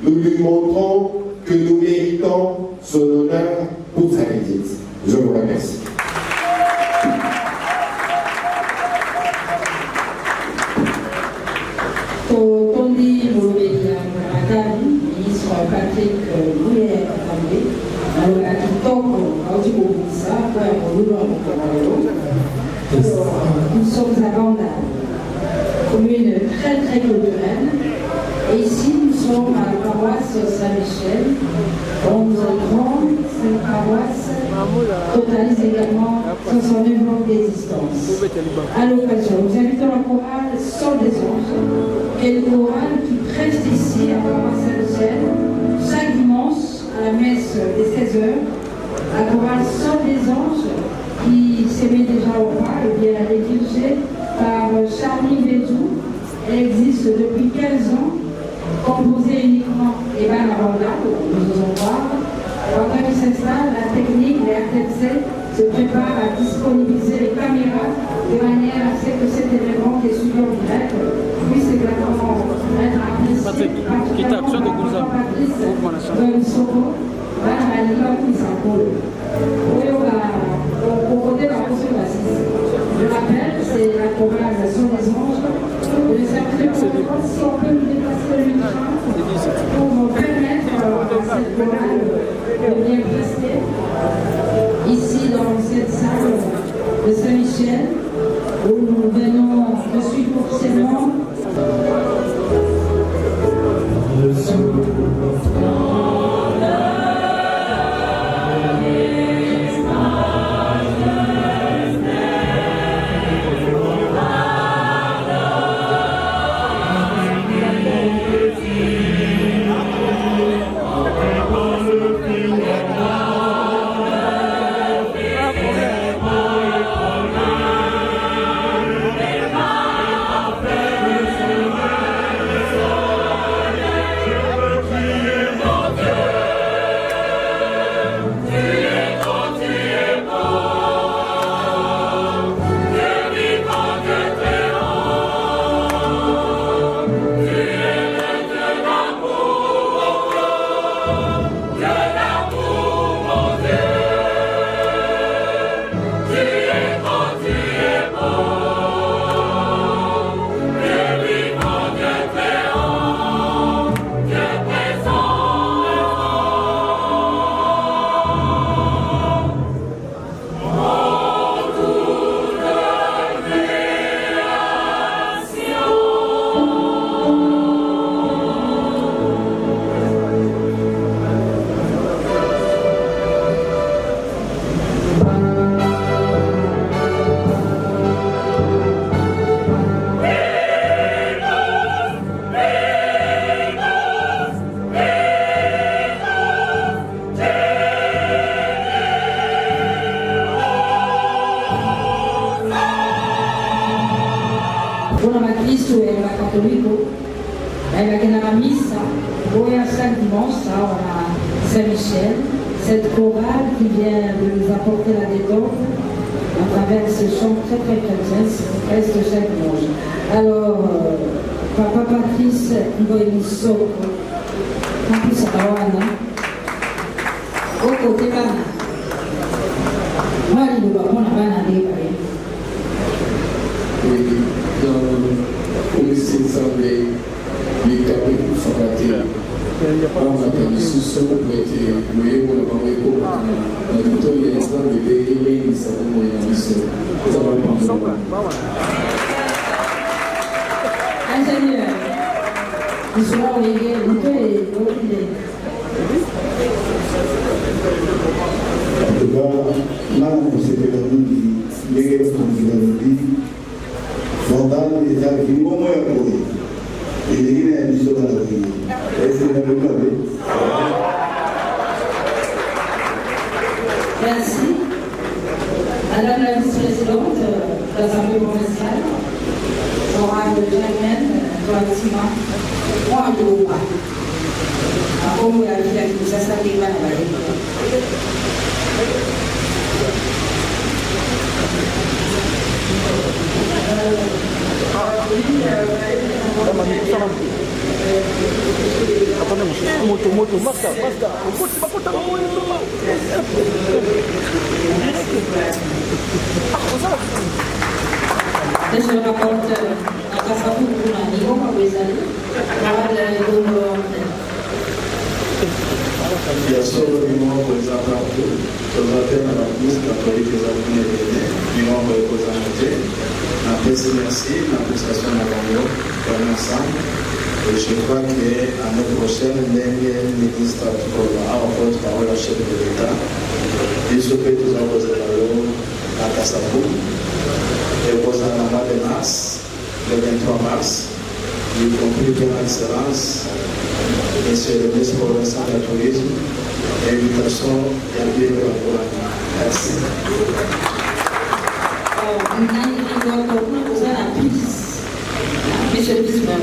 nous lui montrons que nous méritons son honneur pour sa visite. Je vous remercie. Tondi Molobelia Madame, ministre Patrick Moulet Atambe, alors à Kitoko, Audiko Boussa, pour un volume nous sommes à Bandal, commune très très culturelle, et ici nous sommes à la paroisse Saint-Michel, dont nous entrons, cette paroisse totalise également 69 ans d'existence. À l'occasion, nous invitons la chorale Sol des Anges, et le chorale qui preste ici à la paroisse Saint-Michel, chaque dimanche à la messe des 16h, la chorale Sol des Anges, qui s'est mis déjà au pas, et bien elle est dirigée par Charlie Bézou. Elle existe depuis 15 ans, composée uniquement et bien à Bandal, nous osons voir. Pendant qu'il s'installe, la technique, les RTC, se prépare à disponibiliser les caméras de manière à ce que cet événement qui est suivi en direct puisse également être apprécié. Je rappelle, c'est la chorale Son des Anges. Le cercle, si on peut nous dépasser le micro pour nous permettre à cette chorale de bien prester ici dans cette salle de Saint-Michel où nous venons de suivre forcément Saint-Michel, cette chorale qui vient de nous apporter la détente à travers ces chants très très chrétiens, reste chaque dimanche. Alors, Papa Patrice Ngoïniso, Campus Awana, au côté Bana. Moi, il nous va prendre Bana des Paris. Oui, dans le système les cabines pour faire on a des sous-sols pour être loyés pour la banque éco. Dans tout il y a l'exemple de l'élé, ils savent comment il y a des sous-sols. Ça va pas. Ingénieur, nous serons obligés de monter et d'oublier. En tout cas, là, on s'est fait la vie, les gars sont venus la vie. Fondal, les gens qui vont moins courir. Et les gars, ils sont dans la vie. Est-ce que vous avez vu? Merci. Madame la vice-présidente de l'Assemblée provinciale, honorable Germaine Toatima, moi, je ne sais pas. Après, moi, la vie, ça s'appelle pas la Moto, basta. Monsieur le rapporteur, à Kassabou, pour la niveau, à Wezali, Bien sûr, le membre des appareils, le matin à la bouche, la politique des alumni du membre représenté, la presse merci, la prestation de la Bango, pour l'ensemble. Et je crois qu'année prochaine, l'année ministre a votre parole à chef de l'État. Il se fait tous en posant à Kassabou. Et posant le mois de mars, le 23 mars, y compris pour l'excellence, Monsieur le ministre provincial du tourisme, invitation d'Yabir Wangouani. Merci. Monsieur le vice-président,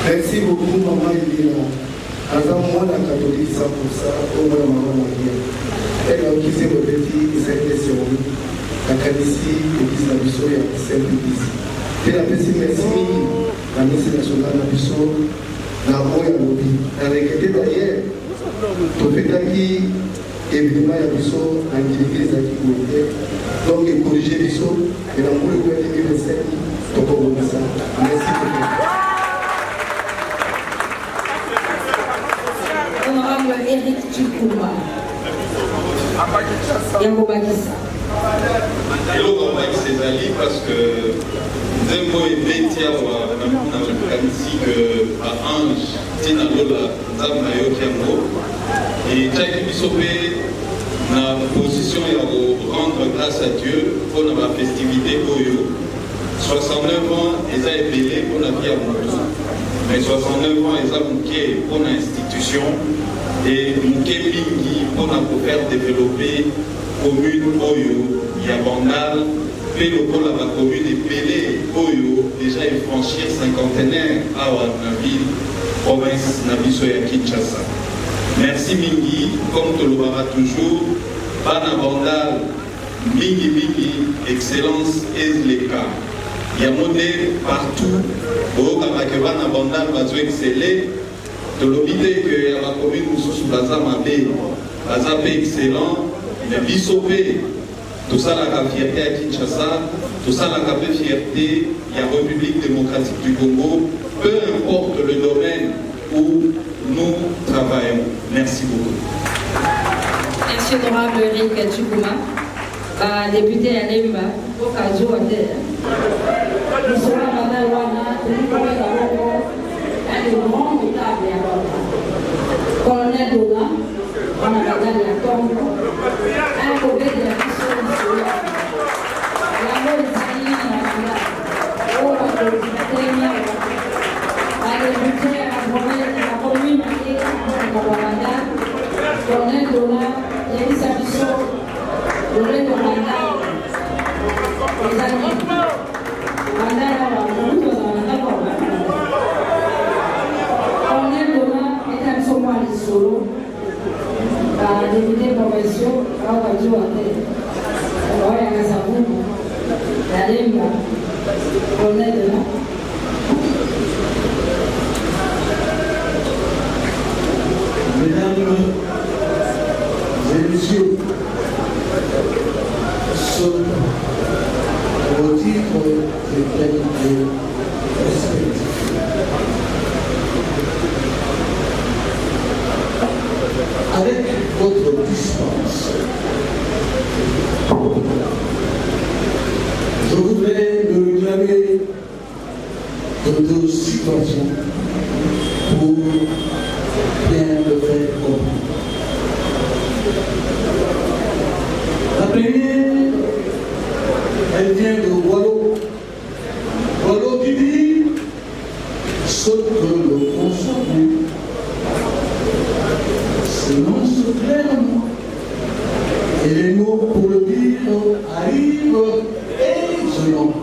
merci beaucoup, maman Elina. Avant moi, la catholique 100%, au moins maman Maria. Elle a occupé le petit, c'est question. La Cadici, l'église de la Bissau, il y a 5 églises. Et la petite merci, la ministre nationale de la Bissau, la Moya Lobby. La requête d'ailleurs, tout fait qui, évidemment, il y a Bissau, l'église de la Kiboué. Donc, il corrige Bissau, et la Moya Lobby, il y a 5 églises. Merci beaucoup. Honorable Eric Tchikouma. Yango Bagissa. Hello, c'est Ali parce que Zembo et Betia ici que à Ange, Tinalola, Zamayo Kiambo. Et Tchaki Bissopé, na position et à rendre grâce à Dieu pour la festivité Oyo. 69 ans, ils ont épelé pour la vie à Moutou. Mais 69 ans, ils ont mouqué pour l'institution et mouqué Mingi pour faire développer commune Oyo, Yabandal, Pélo pour la commune et Pélé Oyo, déjà ils franchir cinquantenaire à Wanaville, province Nabiso et Kinshasa. Merci Mingi, comme tu l'auras toujours, Banabandal, Mingi, excellence Ezleka. Il y a monté partout, au Kabakeba Nabandal va exceller. De l'obité que la commune sous Baza Mabé, Baza excellent, il est bissopé. Tout ça, la fierté à Kinshasa, tout ça, la fierté, il y a République démocratique du Congo, peu importe le domaine où nous travaillons. Merci beaucoup. Merci honorable Eric Tchikouma, député à Lemba, au Kajo Adel. Nous sommes à Wana, un grand notable à Wana. Colonel Dona, on a regardé la tombe, un collègue de la mission de la mort de Zali, au à débuté à la commune et à Rwanda, Colonel Dona, il y a eu sa mission, le ré de Rwanda, les amis. Colonel Dona est un sommet solo, député provincial, wajua wao yanasabuni yalenga onedela Mesdames et messieurs, au titre des qualités respectives. Avec votre dispense, je voudrais me réclamer de deux situations pour bien le faire comprendre. La première, elle vient de Wallo. Wallo qui dit ce que le consomme s'énonce clairement. Et les mots pour le dire arrivent aisément.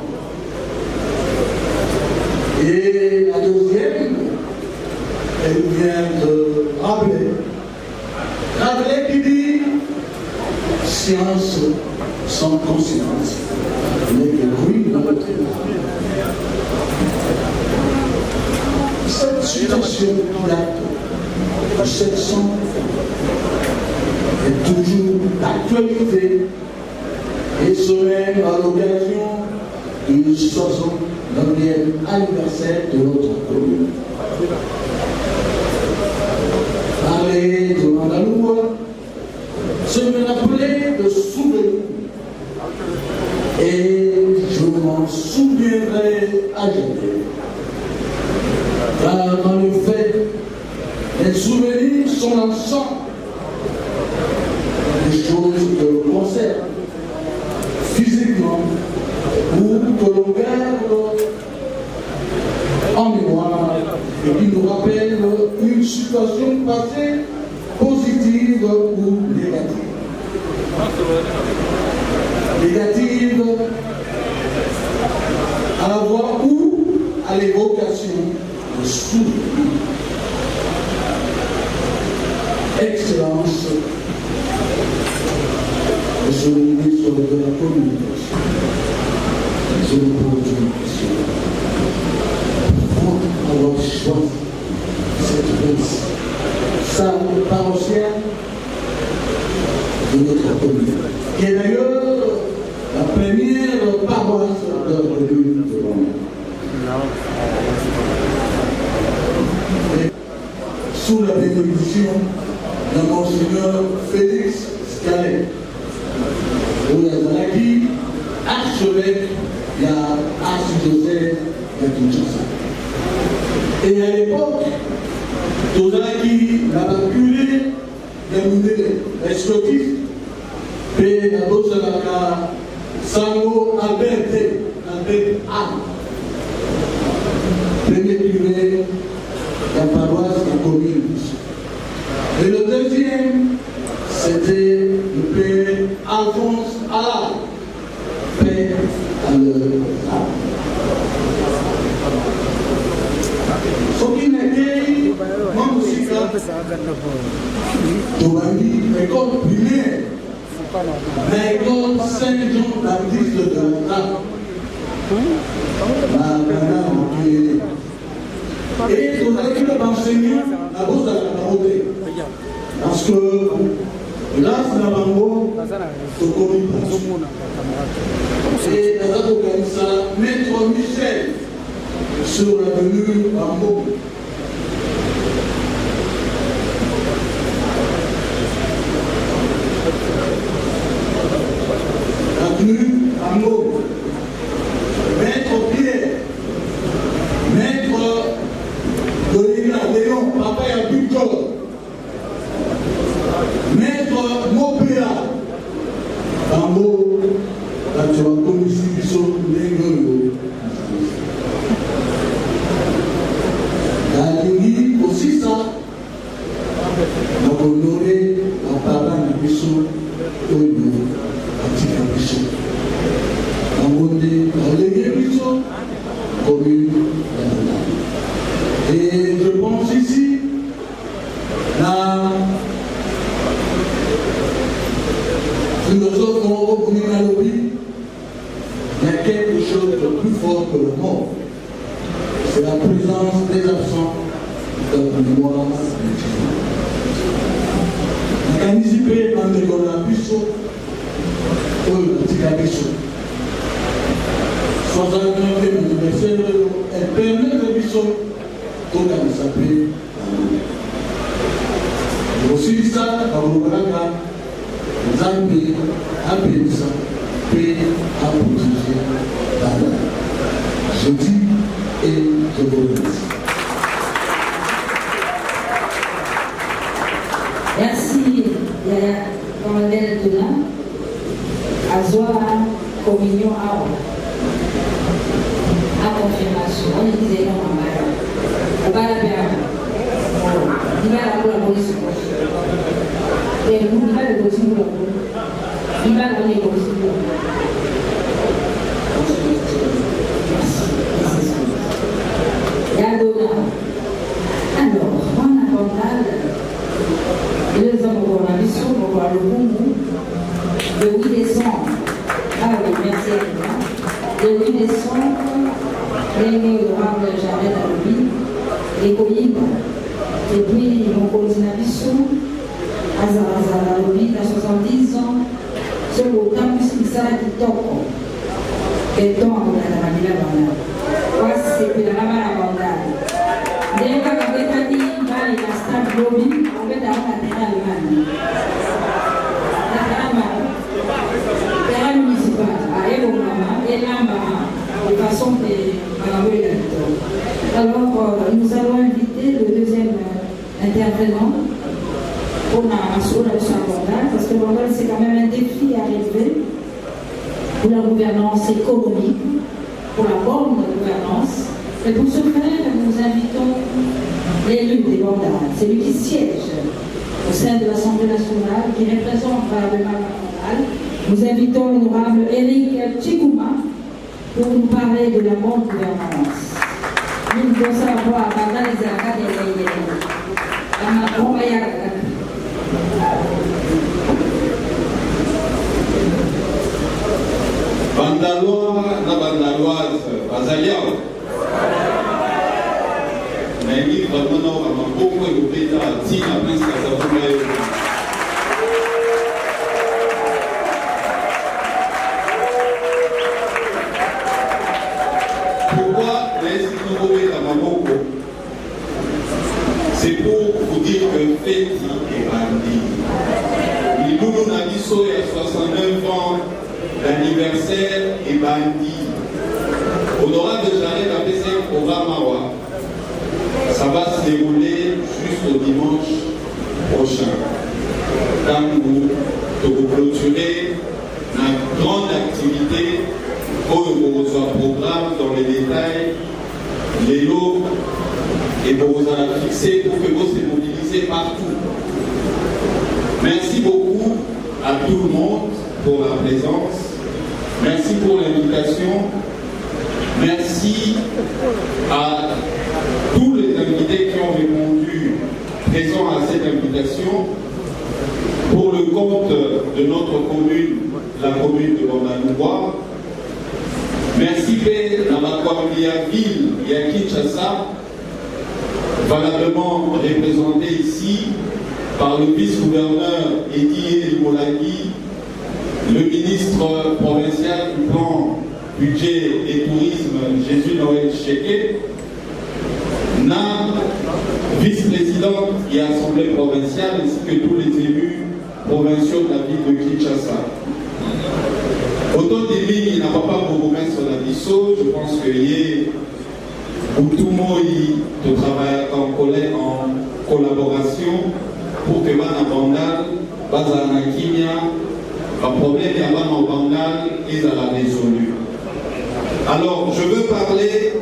Et la deuxième, elle vient de Rabelais. Rabelais qui dit science sans conscience n'est que ruine dans notre âme. Cette citation de cette sang est toujours d'actualité et ce même à l'occasion du 69e anniversaire de notre commune. Parler de Mandaloua, se me rappeler de souvenirs. Et je m'en souviendrai à jamais. Car dans le fait, les souvenirs sont l'ensemble des choses que l'on conserve physiquement ou que l'on garde en mémoire et qui nous rappellent une situation passée positive ou négative. Négative à la voix ou à l'évocation de souvenirs. Excellence, Monsieur le ministre de la Communication, je vous pose une question. Pourquoi avoir choisi cette salle paroissiale de notre commune, qui est d'ailleurs la première paroisse de la commune de Londres. Sous la bénédiction de Monseigneur Félix Scalet, Ouyazalaki, archevêque de l'archidiocèse de Kinshasa. Et à l'époque, Tozalaki l'avait curé des scottistes, et la Bosalaka Sango Albert A. Premier curé de la paroisse de la commune. Et le deuxième, c'était le père Alphonse Allard, père à l'âme. Ce qui n'était pas aussi Tobani, école primaire, l'école Saint-Jean-Baptiste de la et Tobani a enseigné la bourse de la parodie. Parce que là, c'est la bango, c'est commis. Et la date au Maître Michel sur l'avenue Bambo. L'avenue Bambo. Maître Pierre, Maître Dolina Léon, Papa et Victor, Maître Mopéa, Bambo, la tu vas comme ici, ils sont les gueules. La ligne aussi ça, donc honorer la parole de Bissot, au niveau, à Tika Bissot. La ligne Bissot, commune. Et je pense ici, plus fort que le mort. C'est la présence des absents de la mémoire. Organiser un de la puissance ou la puissance. Sans un anniversaire, elle permet de puissance tout comme ça peut. Aussi ça, à Ouganda, Zambie, à Pénisa, puis à protéger la je dis et je vous remercie. Merci, Yaya Commandant Tuna. Azoa communion à confirmation. On disait non, maman. On va la faire. Il va la collaboration. Et nous, il va le possible. Il va le possible. Alors, on a condamné les hommes pour la mission, pour le Congo, le 8 décembre. Ah oui, merci à vous. Le 8 décembre, réunion de Rame Jared Alobi, les communes, et puis mon continent mission, Azaraza Alobi, à 70 ans, sur le campus Missara qui toque. Et donc, on a la Manila Banda. C'est la Ramana Banda. Dès que vous avez dit, il va aller à Stade Lobby, on va avoir la terre allemande. La terre municipale, à Elomama, Elamba, de façon de alors, nous allons inviter le deuxième intervenant pour la sous-région Banda, parce que Banda, c'est quand même un défi à relever pour la gouvernance économique, pour la bonne gouvernance. Et pour ce faire, nous invitons l'élu des Bandals, celui qui siège au sein de l'Assemblée nationale, qui représente le Parlement national. Nous invitons l'honorable Eric Tchikouma pour nous parler de la bonne gouvernance. Nous devons savoir à Bandal les Zaka des Bandalois na bandaloise bazaliao naingi vraiment na maboko ekopeta ntina prince kasabuma yo pourquoi naesi tokobeta maboko c'est pour vous dire que feti ebandi libulu na biso ya 69 ans l'anniversaire est bandit. Honorable de Jared a fait un programme Mawa. Ça va se dérouler jusqu'au dimanche prochain. Quand vous clôturez une grande activité pour un programme dans les détails, les lots, et pour vous en fixer pour que vous se mobilisez partout. Merci beaucoup à tout le monde pour la présence. Merci pour l'invitation. Merci à tous les invités qui ont répondu présents à cette invitation pour le compte de notre commune, la commune de Bandaloua. Merci Père Namakwambia Ville et à Kinshasa, valablement représenté ici par le vice-gouverneur Eddie Molagui, le ministre provincial du plan budget et tourisme Jésus Noël Cheke, la vice-présidente et assemblée provinciale ainsi que tous les élus provinciaux de la ville de Kinshasa. Autant d'élus, il n'a pas beaucoup mettre sur la biseau, je pense qu'il y a tout le monde travaille en collaboration pour que Mme Bandal, Bazana Kimia, le problème est avant au Bandal, ils ont résolu. Alors, je veux parler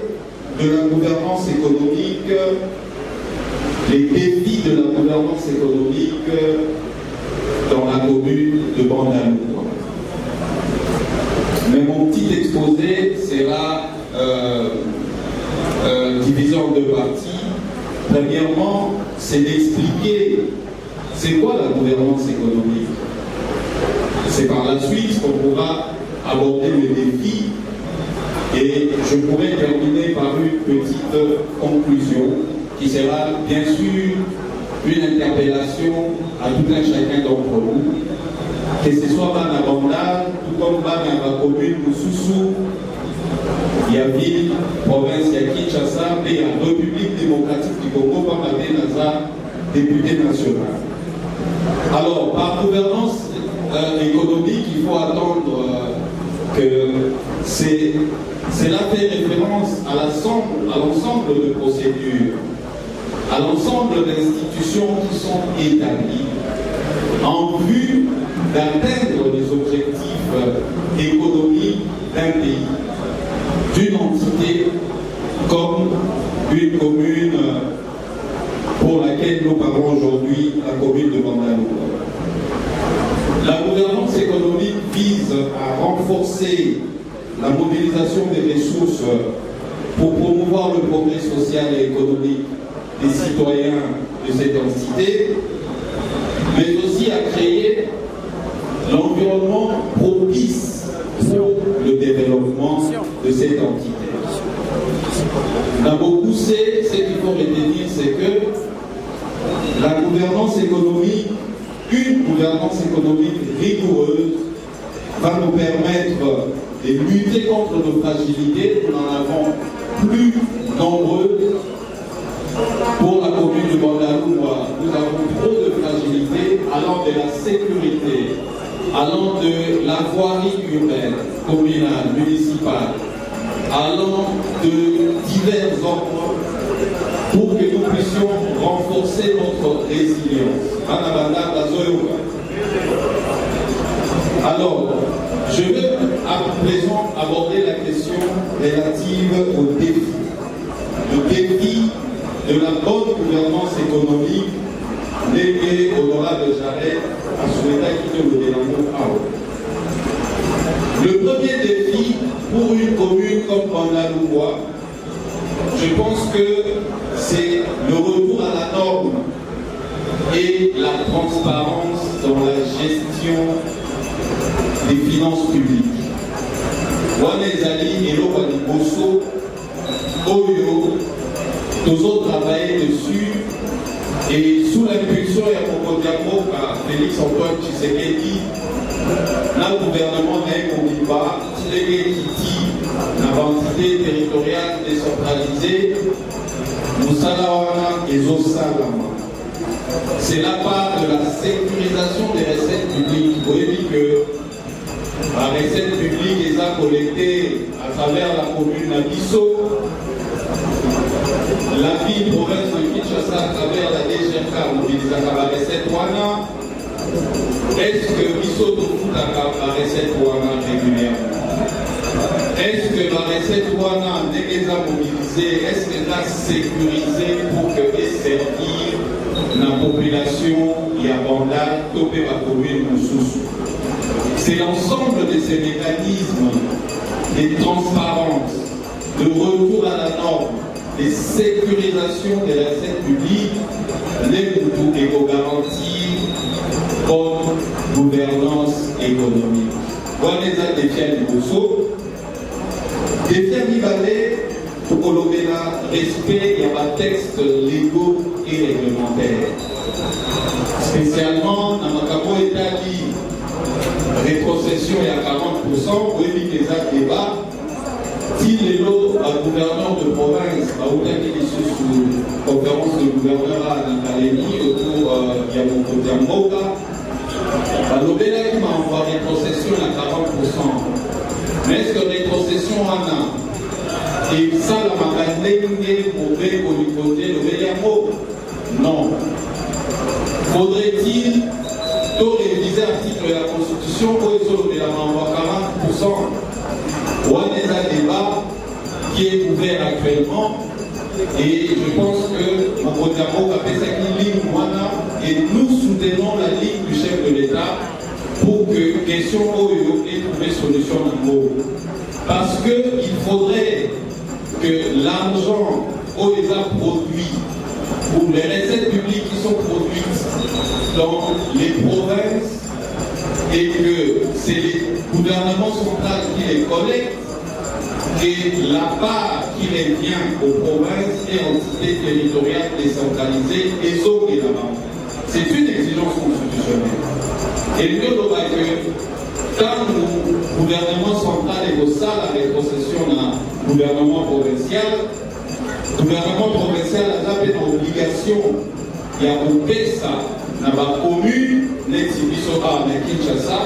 de la gouvernance économique, les défis de la gouvernance économique dans la commune de Bandaloua. Mais mon petit exposé sera divisé en deux parties. Premièrement, c'est d'expliquer c'est quoi la gouvernance économique. C'est par la suite qu'on pourra aborder le défi et je pourrais terminer par une petite conclusion qui sera bien sûr une interpellation à tout un chacun d'entre nous, que ce soit dans la Bandal, tout comme dans la commune de Soussou, il y a ville, province, il y a Kinshasa, et il y a République démocratique du Congo, par Naza, député national. Alors, par gouvernance économique, il faut attendre que cela fait référence à l'ensemble de procédures, à l'ensemble d'institutions qui sont établies en vue d'atteindre les objectifs économiques d'un pays, d'une entité comme une commune pour laquelle nous parlons aujourd'hui, la commune de Bandalou. La gouvernance économique vise à renforcer la mobilisation des ressources pour promouvoir le progrès social et économique des citoyens de cette entité, mais aussi à créer l'environnement propice pour le développement de cette entité. D'abord, ce qu'il faut retenir, c'est que la gouvernance économique, une gouvernance économique rigoureuse, va nous permettre de lutter contre nos fragilités. Nous en avons plus nombreuses. Pour la commune de Bandalou, nous avons trop de fragilités allant de la sécurité, allant de la voirie urbaine, communale, municipale, allant de divers ordres pour que nous puissions renforcer notre résilience. Alors, je vais à présent aborder la question relative au défi. Le défi de la bonne gouvernance économique léguée au honorable Jarret à Soueta qui te le dénomme à haut. Le premier défi pour une commune comme Bandalou, je pense que c'est le retour à la norme et la transparence dans la gestion des finances publiques. Wanezali et Lowani Bosso, Oyo, nous avons travaillé dessus et sous l'impulsion et à Mokodiamo par Félix Antoine Tshisekedi, le gouvernement n'est pas l'entité territoriale décentralisée, Moussalawana et Zosalama. C'est la part de la sécurisation des recettes publiques. Vous voyez que la recette publique est collectée à travers la commune d'Abisso, la ville province de Kinshasa à travers la DGRK mobilisée à la recette Wana. Est-ce que Bisso Tofu la recette Wana régulièrement? Est-ce que la recette Wana n'est pas mobilisée? Est-ce qu'elle a sécurisé pour que servir la population et à Bandal, topé la commune de Soussou? C'est l'ensemble de ces mécanismes de transparence, de retour à la norme, de sécurisation des recettes publiques, les tout éco-garanties, bonne gouvernance économique. Voilà les défis du Bosso. Défis libanais, pour colorer le respect, il y a un texte légaux et réglementaire. Spécialement, dans le Macabo État qui rétrocession est à 40%, vous avez des actes débats. Si les lots à gouverneur de province, à Oudaki, sous conférence de gouverneur à l'Académie, autour Yamoka, l'Obéla qui m'a envoyé rétrocession à 40%. Mais est-ce que rétrocession en a? Et ça, la maganée, mauvais pour du côté de non. Faudrait-il réviser l'article de la Constitution pour les la 40%? Ou un débat qui est ouvert actuellement et je pense que mon Kodamo a fait cette ligne et nous soutenons la ligne du chef de l'État pour que question Oyo ait trouvé solution en gros. Parce qu'il faudrait que l'argent Oyo a produit pour les recettes publiques qui sont produites dans les provinces et que c'est les gouvernements centraux qui les collectent, que la part qui revient aux provinces et entités territoriales décentralisées est zoné là-bas. C'est une exigence constitutionnelle. Et le que quand le gouvernement central est au ça, la rétrocession d'un gouvernement provincial a une obligation. Il y a un PESA dans la commune, à Kinshasa,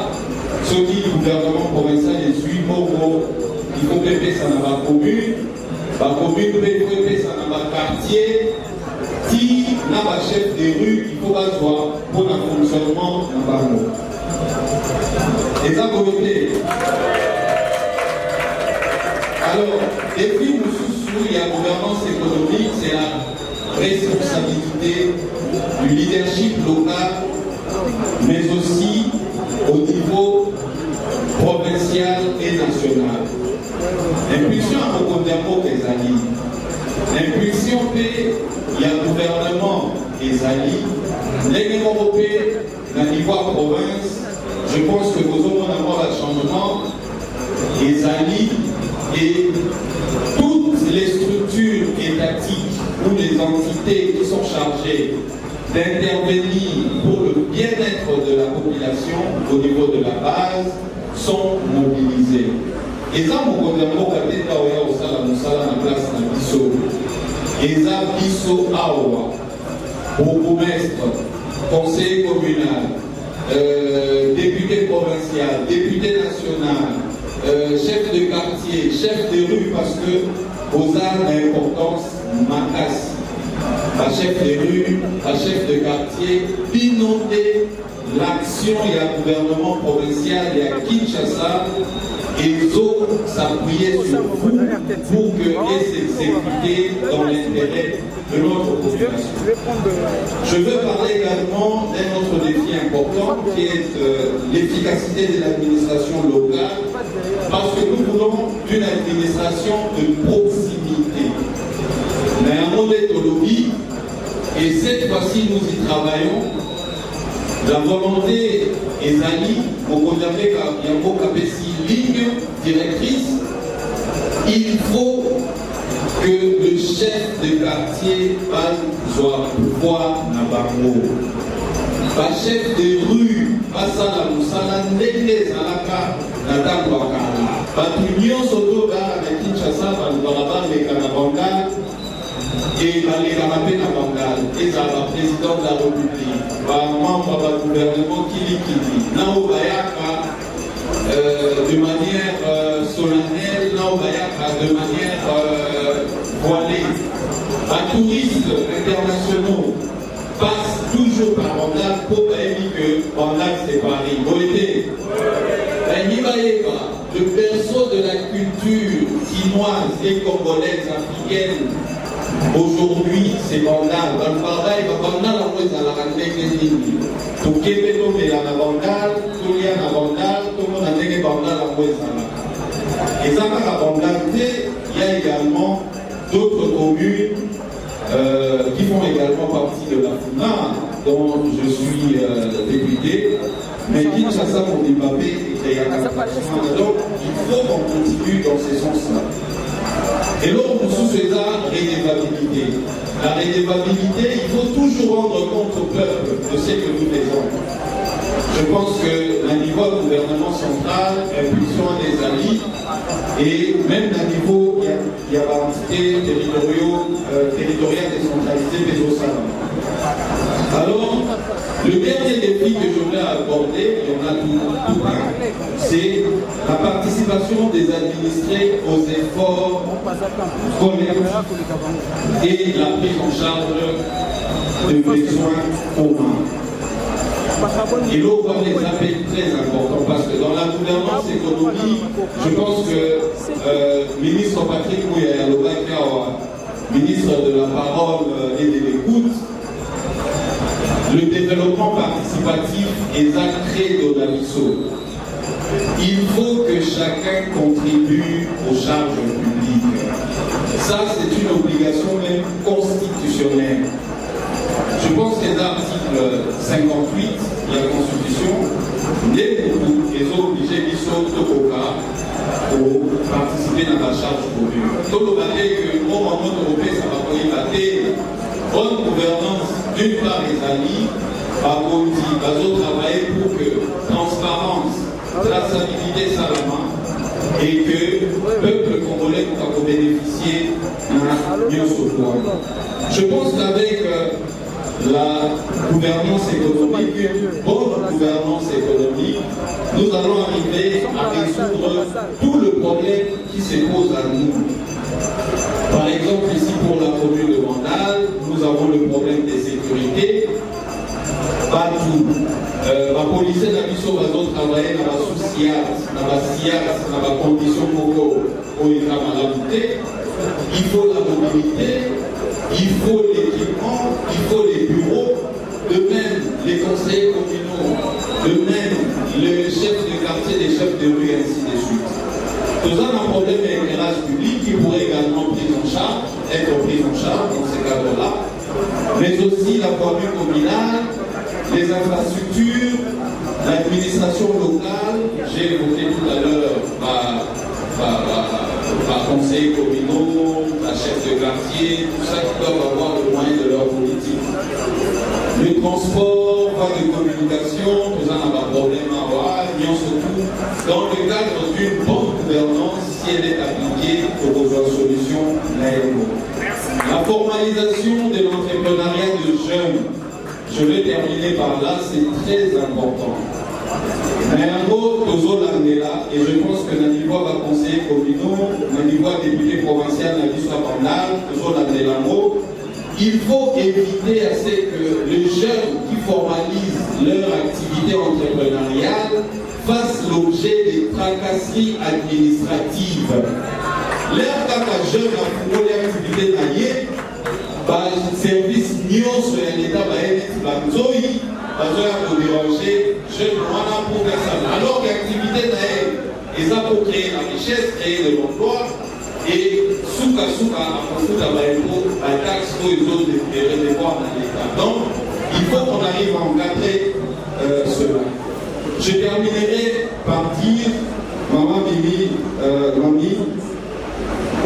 ce qui le gouvernement provincial est suivi il faut payer ça dans la commune peut payer ça dans le quartier, qui n'a pas chef de rue, il faut pas voir pour le fonctionnement dans le mot. Et ça, vous voyez. Alors, depuis il y a la gouvernance économique, c'est la responsabilité du leadership local, mais aussi au niveau provincial et national. L'impulsion à Mokondermo des alliés. L'impulsion il y a le gouvernement des alliés. L'Union européenne, dans le niveau province, je pense que nous avons avoir un changement des alliés et toutes les structures étatiques ou les entités qui sont chargées d'intervenir pour le bien-être de la population au niveau de la base sont mobilisées. Et ça, mon gouvernement a été au Salam en place dans Bisso. Et ça, Bisso Awa, bourgmestre, conseiller communal, député provincial, député national, chef de quartier, chef de rue, parce que aux arts d'importance, Makas, la chef de rue, la chef de quartier, piloter l'action et le gouvernement provincial et à Kinshasa, et ils ont s'appuyer sur vous pour que s'exécuter dans l'intérêt de notre population. Je veux parler également d'un autre défi important qui est l'efficacité de l'administration locale, parce que nous voulons une administration de proximité. Mais un monde éthologie, et cette fois-ci nous y travaillons. La volonté est alliée, au condamné qu'il y a beaucoup de lignes directrices. Il faut que le chef de quartier soit pouvoir dans Bango. Le chef de rue, passe à la Moussala, n'est pas à la Natangwaka. L'union s'auto avec Kinshasa, dans la Canabanga. Et les ramapés à Bangal, et ça va président de la République, membre du gouvernement Kili, Nao Bayaka, de manière solennelle, Nao Bayaka, de manière voilée. Les touristes internationaux passent toujours par Bangal pour dire que Bangal c'est Paris. Boété, le berceau de la culture chinoise et congolaise africaine. Aujourd'hui, c'est Bandal. Dans le pareil, Bandal, on va la rendre des lignes. Tout Québec, on est à Bandal, tout le monde à Bandal, tout le monde a dit Bandal, on va la. Et ça, à Bandal, il y a également d'autres communes qui font également partie de la FUNA, dont je suis député. Mais Kinshasa, mon débatté, et il y a donc il faut qu'on continue dans ce sens-là. Et l'autre sous c'est la redevabilité. La redevabilité, il faut toujours rendre compte au peuple de ce que nous faisons. Je pense que le niveau du gouvernement central, l'impulsion des alliés, et même à niveau, il y a l'entité territoriale décentralisée, mais au Salam. Alors, le dernier défi que je voulais aborder, il y en a tout un, c'est la participation des administrés aux efforts collectifs et la prise en charge des besoins communs. Et là, on voit les appels très importants parce que dans la gouvernance économique, je pense que ministre Patrick Mouya, ministre de la parole et de l'écoute, le développement participatif est ancré dans la mission. Il faut que chacun contribue aux charges publiques. Ça, c'est une obligation même constitutionnelle. Je pense que l'article 58 de la Constitution, les autres obligés qui sont au cas, pour participer à la charge commune. Tout le monde que au moment européen, ça va collimater bonne gouvernance d'une part des alliés, par contre, ils travailler pour que transparence, traçabilité, salama, et que le peuple congolais puisse bénéficier d'un mieux secours. Je pense qu'avec la gouvernance économique, une bonne gouvernance économique, nous allons arriver à résoudre tout le problème qui se pose à nous. Par exemple, ici pour la commune de Bandal, nous avons le problème de sécurité. Partout. La police et la mission va travailler dans la sociale, dans la condition pour y travailler. Il faut la mobilité, il faut l'équipement, il faut les bureaux, de même les conseillers communaux, de même les chefs de quartier, les chefs de rue, ainsi de suite. Nous avons un problème d'éclairage public qui pourrait également être pris en charge dans ces cadres-là, mais aussi la commune communale, les infrastructures, l'administration locale, j'ai évoqué tout à l'heure par conseillers communaux, la chef de quartier, tout ça qui doivent avoir le moyen de leur politique. Le transport, voie de communication, nous en avons un problème à voir, mais surtout dans le cadre d'une bonne gouvernance, si elle est appliquée pour une solution naïvement. La formalisation de l'entrepreneuriat de jeunes. Je vais terminer par là, c'est très important. Mais en gros, toujours l'année là, et je pense que le niveau va conseiller communaux, le niveau député provincial, la vie soit bandale, toujours l'année là, il faut éviter à ce que les jeunes qui formalisent leur activité entrepreneuriale fassent l'objet de tracasseries administratives. Leur cas jeune a pour l'activité taillée, service nyonso ya l'État banzoi bazoya kodéranger jeune wana pour faire ça. Alors que l'activité est pour créer la richesse, créer de l'emploi et souka à la taxe pour les autres devoirs dans l'État. Donc, il faut qu'on arrive à encadrer cela. Je terminerai par dire, maman Mimi,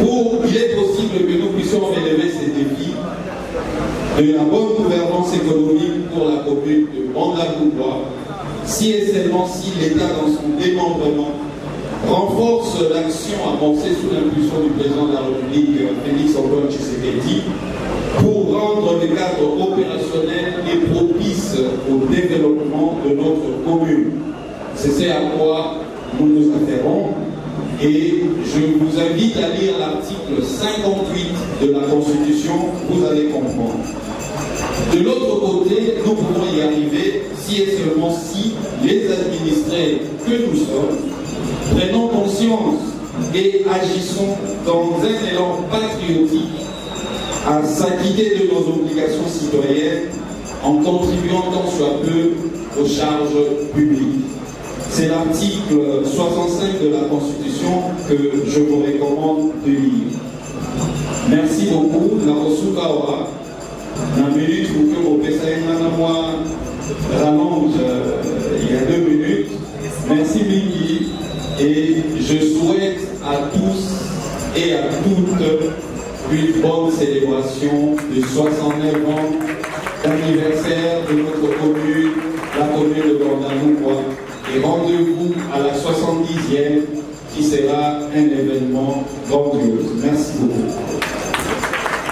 où il est possible que nous puissions relever ces défis de la bonne gouvernance économique pour la commune de Bandal-Koumba, si et seulement si l'État dans son démembrement renforce l'action amorcée sous l'impulsion du président de la République, Félix Antoine Tshisekedi, pour rendre le cadre opérationnel et propice au développement de notre commune. C'est ce à quoi nous nous affairons. Et je vous invite à lire l'article 58 de la Constitution, vous allez comprendre. De l'autre côté, nous pouvons y arriver si et seulement si les administrés que nous sommes prenons conscience et agissons dans un élan patriotique à s'acquitter de nos obligations citoyennes en contribuant tant soit peu aux charges publiques. C'est l'article 65 de la Constitution que je vous recommande de lire. Merci beaucoup. Narosukawa, la minute pour que vous puissiez rallonge il y a 2 minutes. Merci Mingi. Et je souhaite à tous et à toutes une bonne célébration de 69 ans d'anniversaire de notre commune, la commune de Bandal-Koumba. Et rendez-vous à la 70e qui sera un événement grandiose. Merci beaucoup.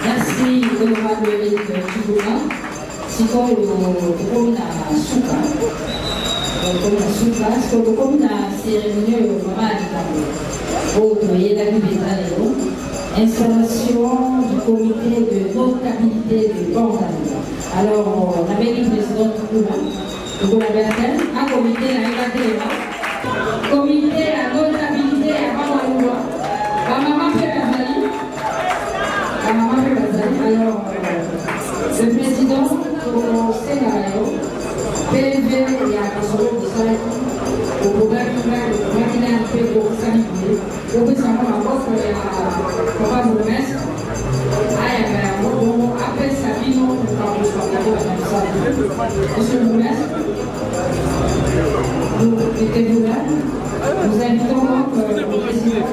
Merci, honorable Eric Kibouna. Siko Komina Souka. Komina Souka. Siko Komina cérémonie au moment où il y a la installation du comité de notabilité de Bandal. Alors, on avait le président Kibouna. Donc, on avait un comité à comité à notabilité à Bandal. Maman fait alors, le président au scénario, PLV et à Kasoro de Salaki, au programme qui a fait pour s'habituer, au président encore pour Papa Bourgmestre, après Sabino, Monsieur le Bourgmestre, nous invitons donc le président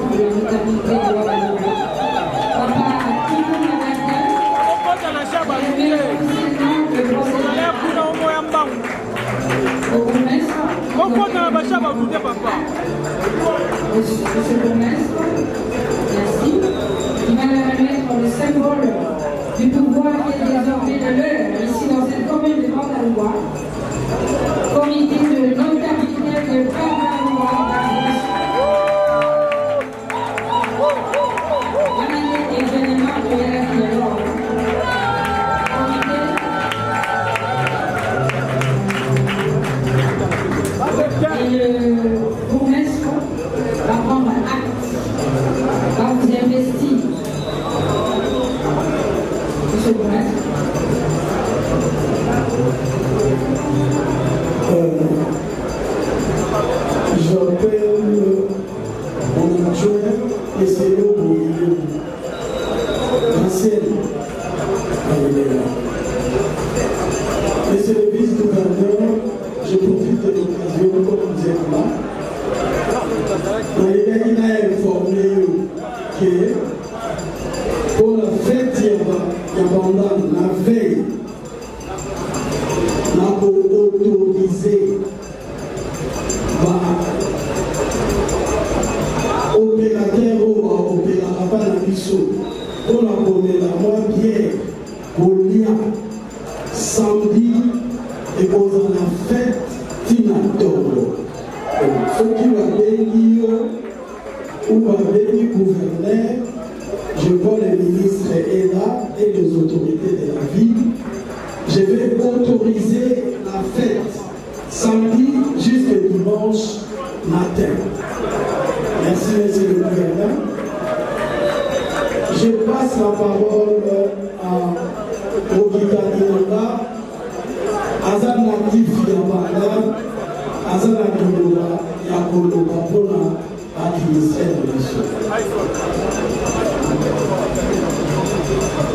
ce bourgmestre, merci, qui va leur remettre le symbole du pouvoir qui est désormais le leur ici dans cette commune de Port-à-Louis, comité de notabilité de Port-à-Louis. Événement de la et le bourgmestre va prendre acte, va vous investir. Monsieur le bourgmestre. J'appelle mon adjoint et c'est le milieu. Monsieur le vice-gouverneur, je profite de l'occasion comme vous êtes là. Il a informé que pour la fête de la veille, on a autorisé opérateur ou opérateur la mission. On a donné la moitié au lien samedi et pour la fête Tinatoro. Ceux qui vont venir ou vont venir gouverneur, je vois les ministres et là et les autorités de la ville. Je vais autoriser la fête samedi jusqu'au dimanche matin. Merci, monsieur le gouverneur. Je passe la parole à Robita Inanga, Azan Natif Yabanda, Azan Nakidola, Yakolo Kapona, à ministère de l'Émission.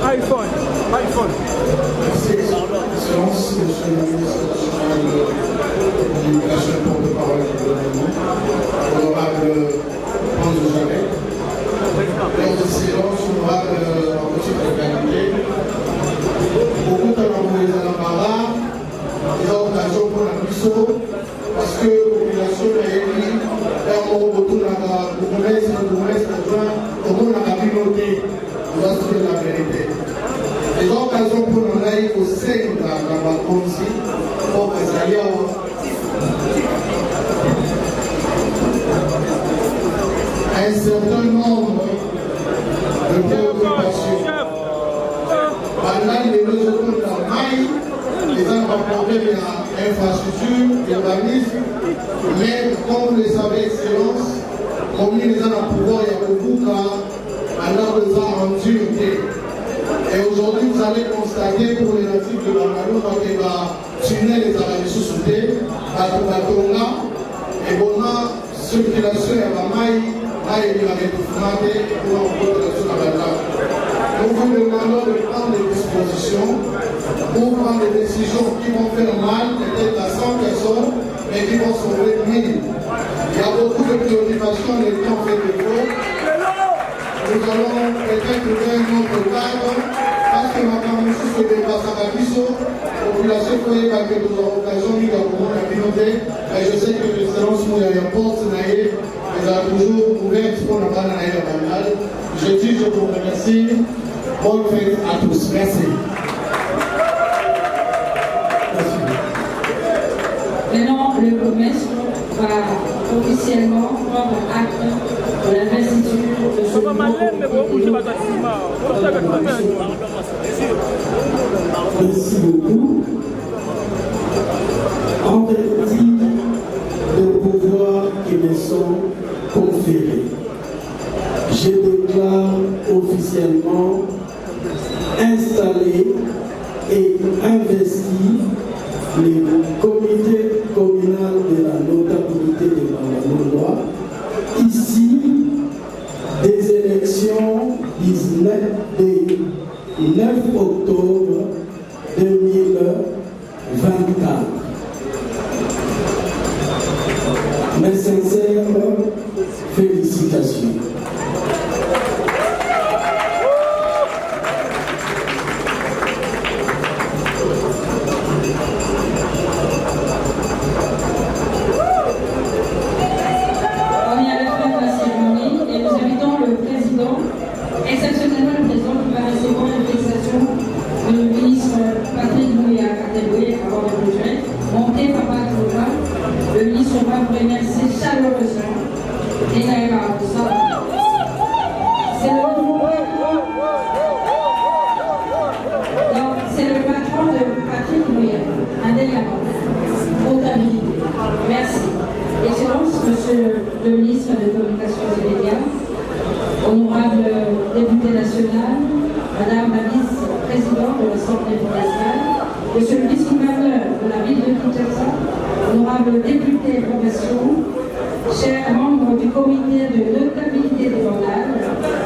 iPhone. Merci, Excellence, monsieur le ministre de l'Éducation, porte-parole du gouvernement, honorable Hans Jamet. Lors de silence, honorable en petite localité, beaucoup de les Alambara, ils ont occasion pour la mission, parce que la population a émis un mot autour de la bourgmestre, adjoint, au monde de la communauté, on doit se dire la vérité. Les occasions pour nous aller au sein de la Consi, pour que ça y ait un certain nombre de préoccupations. Pendant les réseaux de la maille, les gens vont porter l'infrastructure, l'urbanisme, mais comme vous le savez, Excellence, comme les gens à pouvoir, il y a beaucoup de cas, alors les gens en dureté. Et aujourd'hui, vous allez constater pour les natifs de Bangalore, donc il va tunnel les arabes sous-soutés, à Tobatonga, et bon, circulation à la maille. Nous vous demandons de prendre des dispositions pour prendre des décisions qui vont faire mal, peut-être à 100 personnes, mais qui vont sauver 1000. Il y a beaucoup de préoccupations, les temps fait défaut. Nous allons peut-être trouver un autre cadre, parce que maintenant, si ce dépasse à la mission, la population peut y avoir que nous avons l'occasion de la communauté, et je sais que l'excellence nous y a porte, elle a toujours ouvert pour la banane à Banal. Je dis, je vous remercie. Bonne fête à tous. Merci. Maintenant, le bourgmestre va officiellement prendre acte de l'investiture de ce nouveau Merci beaucoup. En vertu de pouvoirs qui me sont conférés, je déclare officiellement installé et investi le comité communal de la notabilité de Bangalore, ici des élections 9 octobre 2024. Mes sincères félicitations. On y a la fin de la Monsieur le ministre de Communication et Médias, honorable député national, Madame la vice-présidente de l'Assemblée provinciale, Monsieur le vice-gouverneur de la ville de Kinshasa, honorable député profession, chers membres du comité de notabilité des Bandal,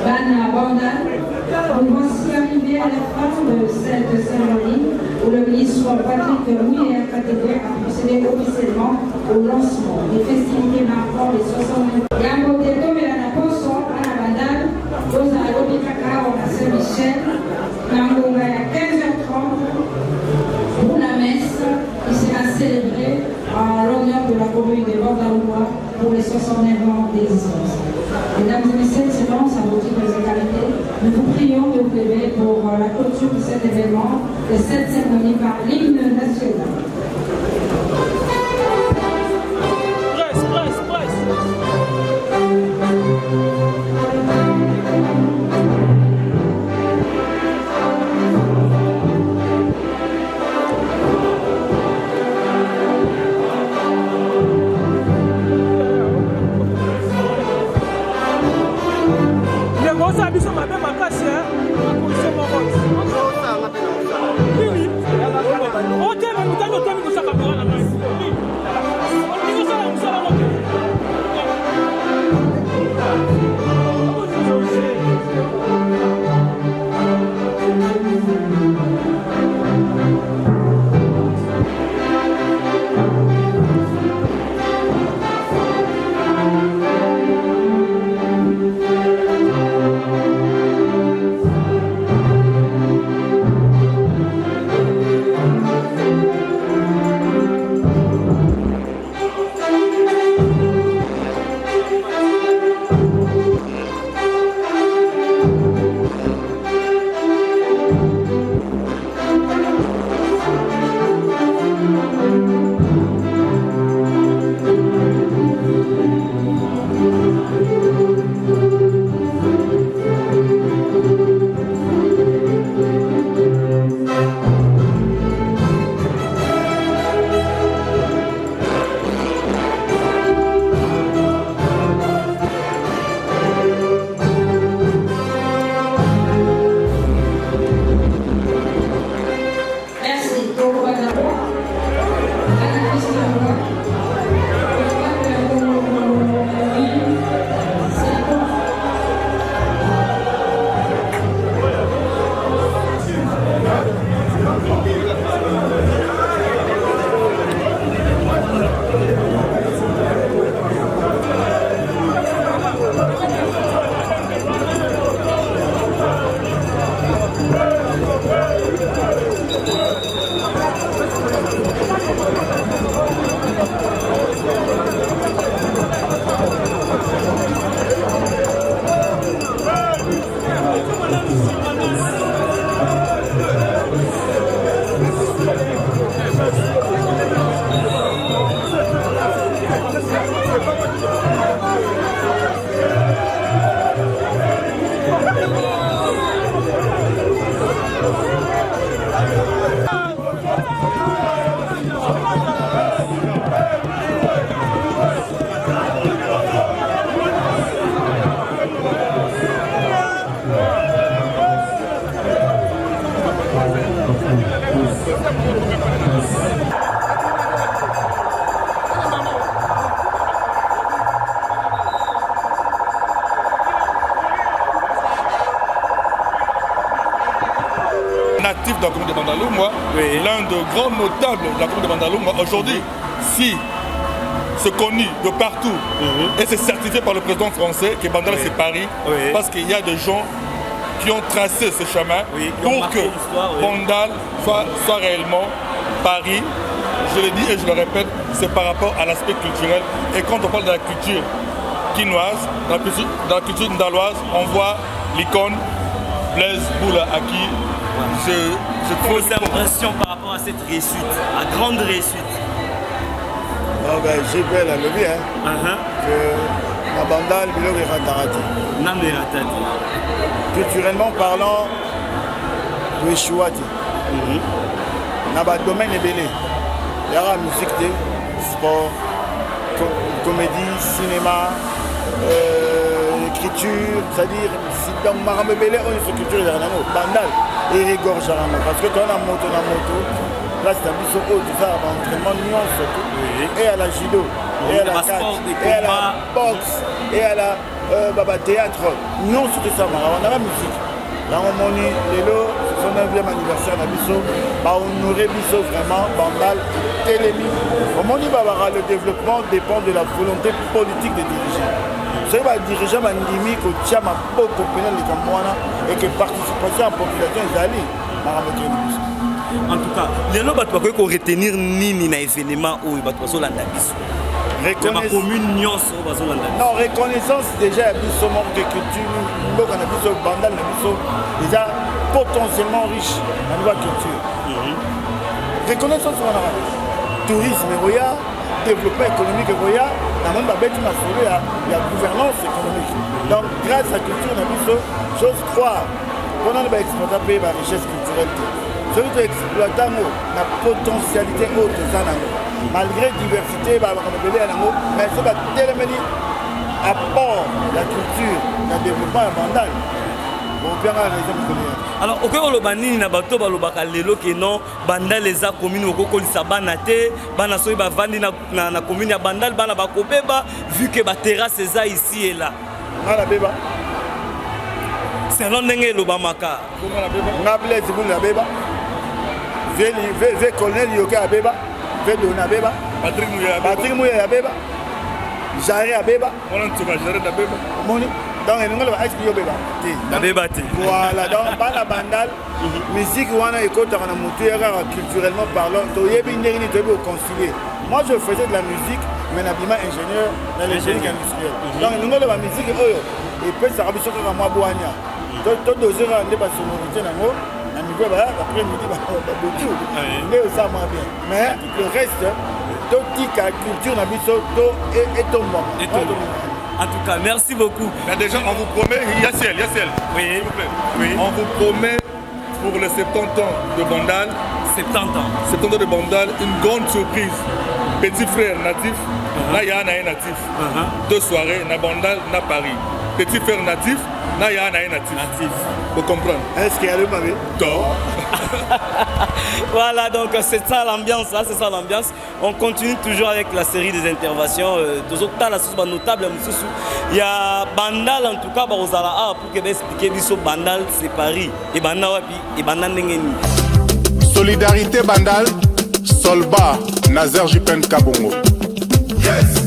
Bana Bandal, nous voici arrivés à la fin de cette cérémonie où le ministre Patrick Mouillet a procédé officiellement au lancement des festivités marquant les 60 ans. Yambo Teto Melana Poso, Bana Bandal, Dosa Alobi Kakao à Saint-Michel, Nangonga à 15h30 pour la messe qui sera célébrée en l'honneur de la commune de Bandalois pour les 69 ans d'existence. Mesdames et messieurs, Excellence, à vos titres et qualités, nous vous prions de vous lever pour la clôture de cet événement, de cette cérémonie par l'hymne national. Natif de la commune de Bandalou, moi, l'un des grands notables de la commune de Bandalou, moi, aujourd'hui, si c'est connu de partout et c'est certifié par le président français que Bandal c'est Paris, parce qu'il y a des gens qui ont tracé ce chemin pour que Bandal soit réellement Paris. Je le dis et je le répète, c'est par rapport à l'aspect culturel. Et quand on parle de la culture quinoise, dans la culture ndaloise, on voit l'icône Blaise Boula Aki. Quelle impression par rapport à cette réussite, à grande réussite? J'ai fait la levée, que la Bandal, Bilo et Ratarati. Culturellement parlant, de Chouati. Dans le domaine ébélé, il y aura musique, sport, comédie, cinéma, écriture, c'est-à-dire, donc Marambe Belé, on est écriture de Ranano, Bandal, et Rigor Jarama, parce que tu as moto, là c'est un biseau haut, tout ça, entraînement nuance, et à la judo, et à la catch, et à la boxe, et à la théâtre, nuance, tout ça, on a la musique. Là, on a son 9e anniversaire, on a honoré Bisso vraiment, Bandal, Télémi. On a dit le développement dépend de la volonté politique des dirigeants. C'est les dirigeants qui disent que tu as beaucoup de et que participation à la population est allée. En tout cas, les gens vont retenir ni na événement où ils vont non, reconnaissance déjà, il y a manque de culture, il y a bandal, déjà potentiellement riche en nouvelle culture. Reconnaissance, tourisme, développement économique, il y a gouvernance économique. Donc, grâce à la culture, on a vu chose 3. On a exploité la richesse culturelle. Celui qui exploite la potentialité haute de malgré la diversité, mais c'est tellement apport la culture, le développement bandal. Alors, au cas où le bani na bato balobaka lelo que non bandal les a communes au coko lisabana te bana soyi ba vandi na commune ya bandal bana bakobeba vu que ba terrasse eza ici et là. Ngala beba. C'est non ndenge lobamaka. Ngabele zibulu ya beba. Ve colonel yoka ya beba. Ve dona beba. Patrick Mouya ya beba. Jaré ya beba. On a tout Jaré ya beba. Moni. Donc, nous allons expliquer beba. Voilà, donc, dans la bandale, musique, on a écouté dans la montée culturellement parlant. Il y a une concilier. Moi, je faisais de la musique, mais je suis ingénieur dans les génies industriels. Donc, nous avons la musique, et puis ça a été à moi, Boania. Tout doser à la sonorité, après-midi, mais ça m'a bien. Mais le reste, tout la culture, est tombant. En tout cas, merci beaucoup. Mais déjà, on vous promet, Yassiel, oui, s'il vous plaît. Oui. On vous promet pour les 70 ans de Bandal, 70 ans de Bandal, une grande surprise. Petit frère natif, là il y a un natif. 2 soirées, na Bandal, na Paris. Petit frère natif, là il y a un natif. Vous comprenez? Est-ce qu'il y a le mauvais? Voilà, donc c'est ça l'ambiance, c'est ça l'ambiance. On continue toujours avec la série des interventions. Notable, il y a Bandal en tout cas, pour que expliquer Bandal, c'est Paris. Et Bandal, Solidarité Bandal, Solba, Nazer Jipen Kabongo. Yes.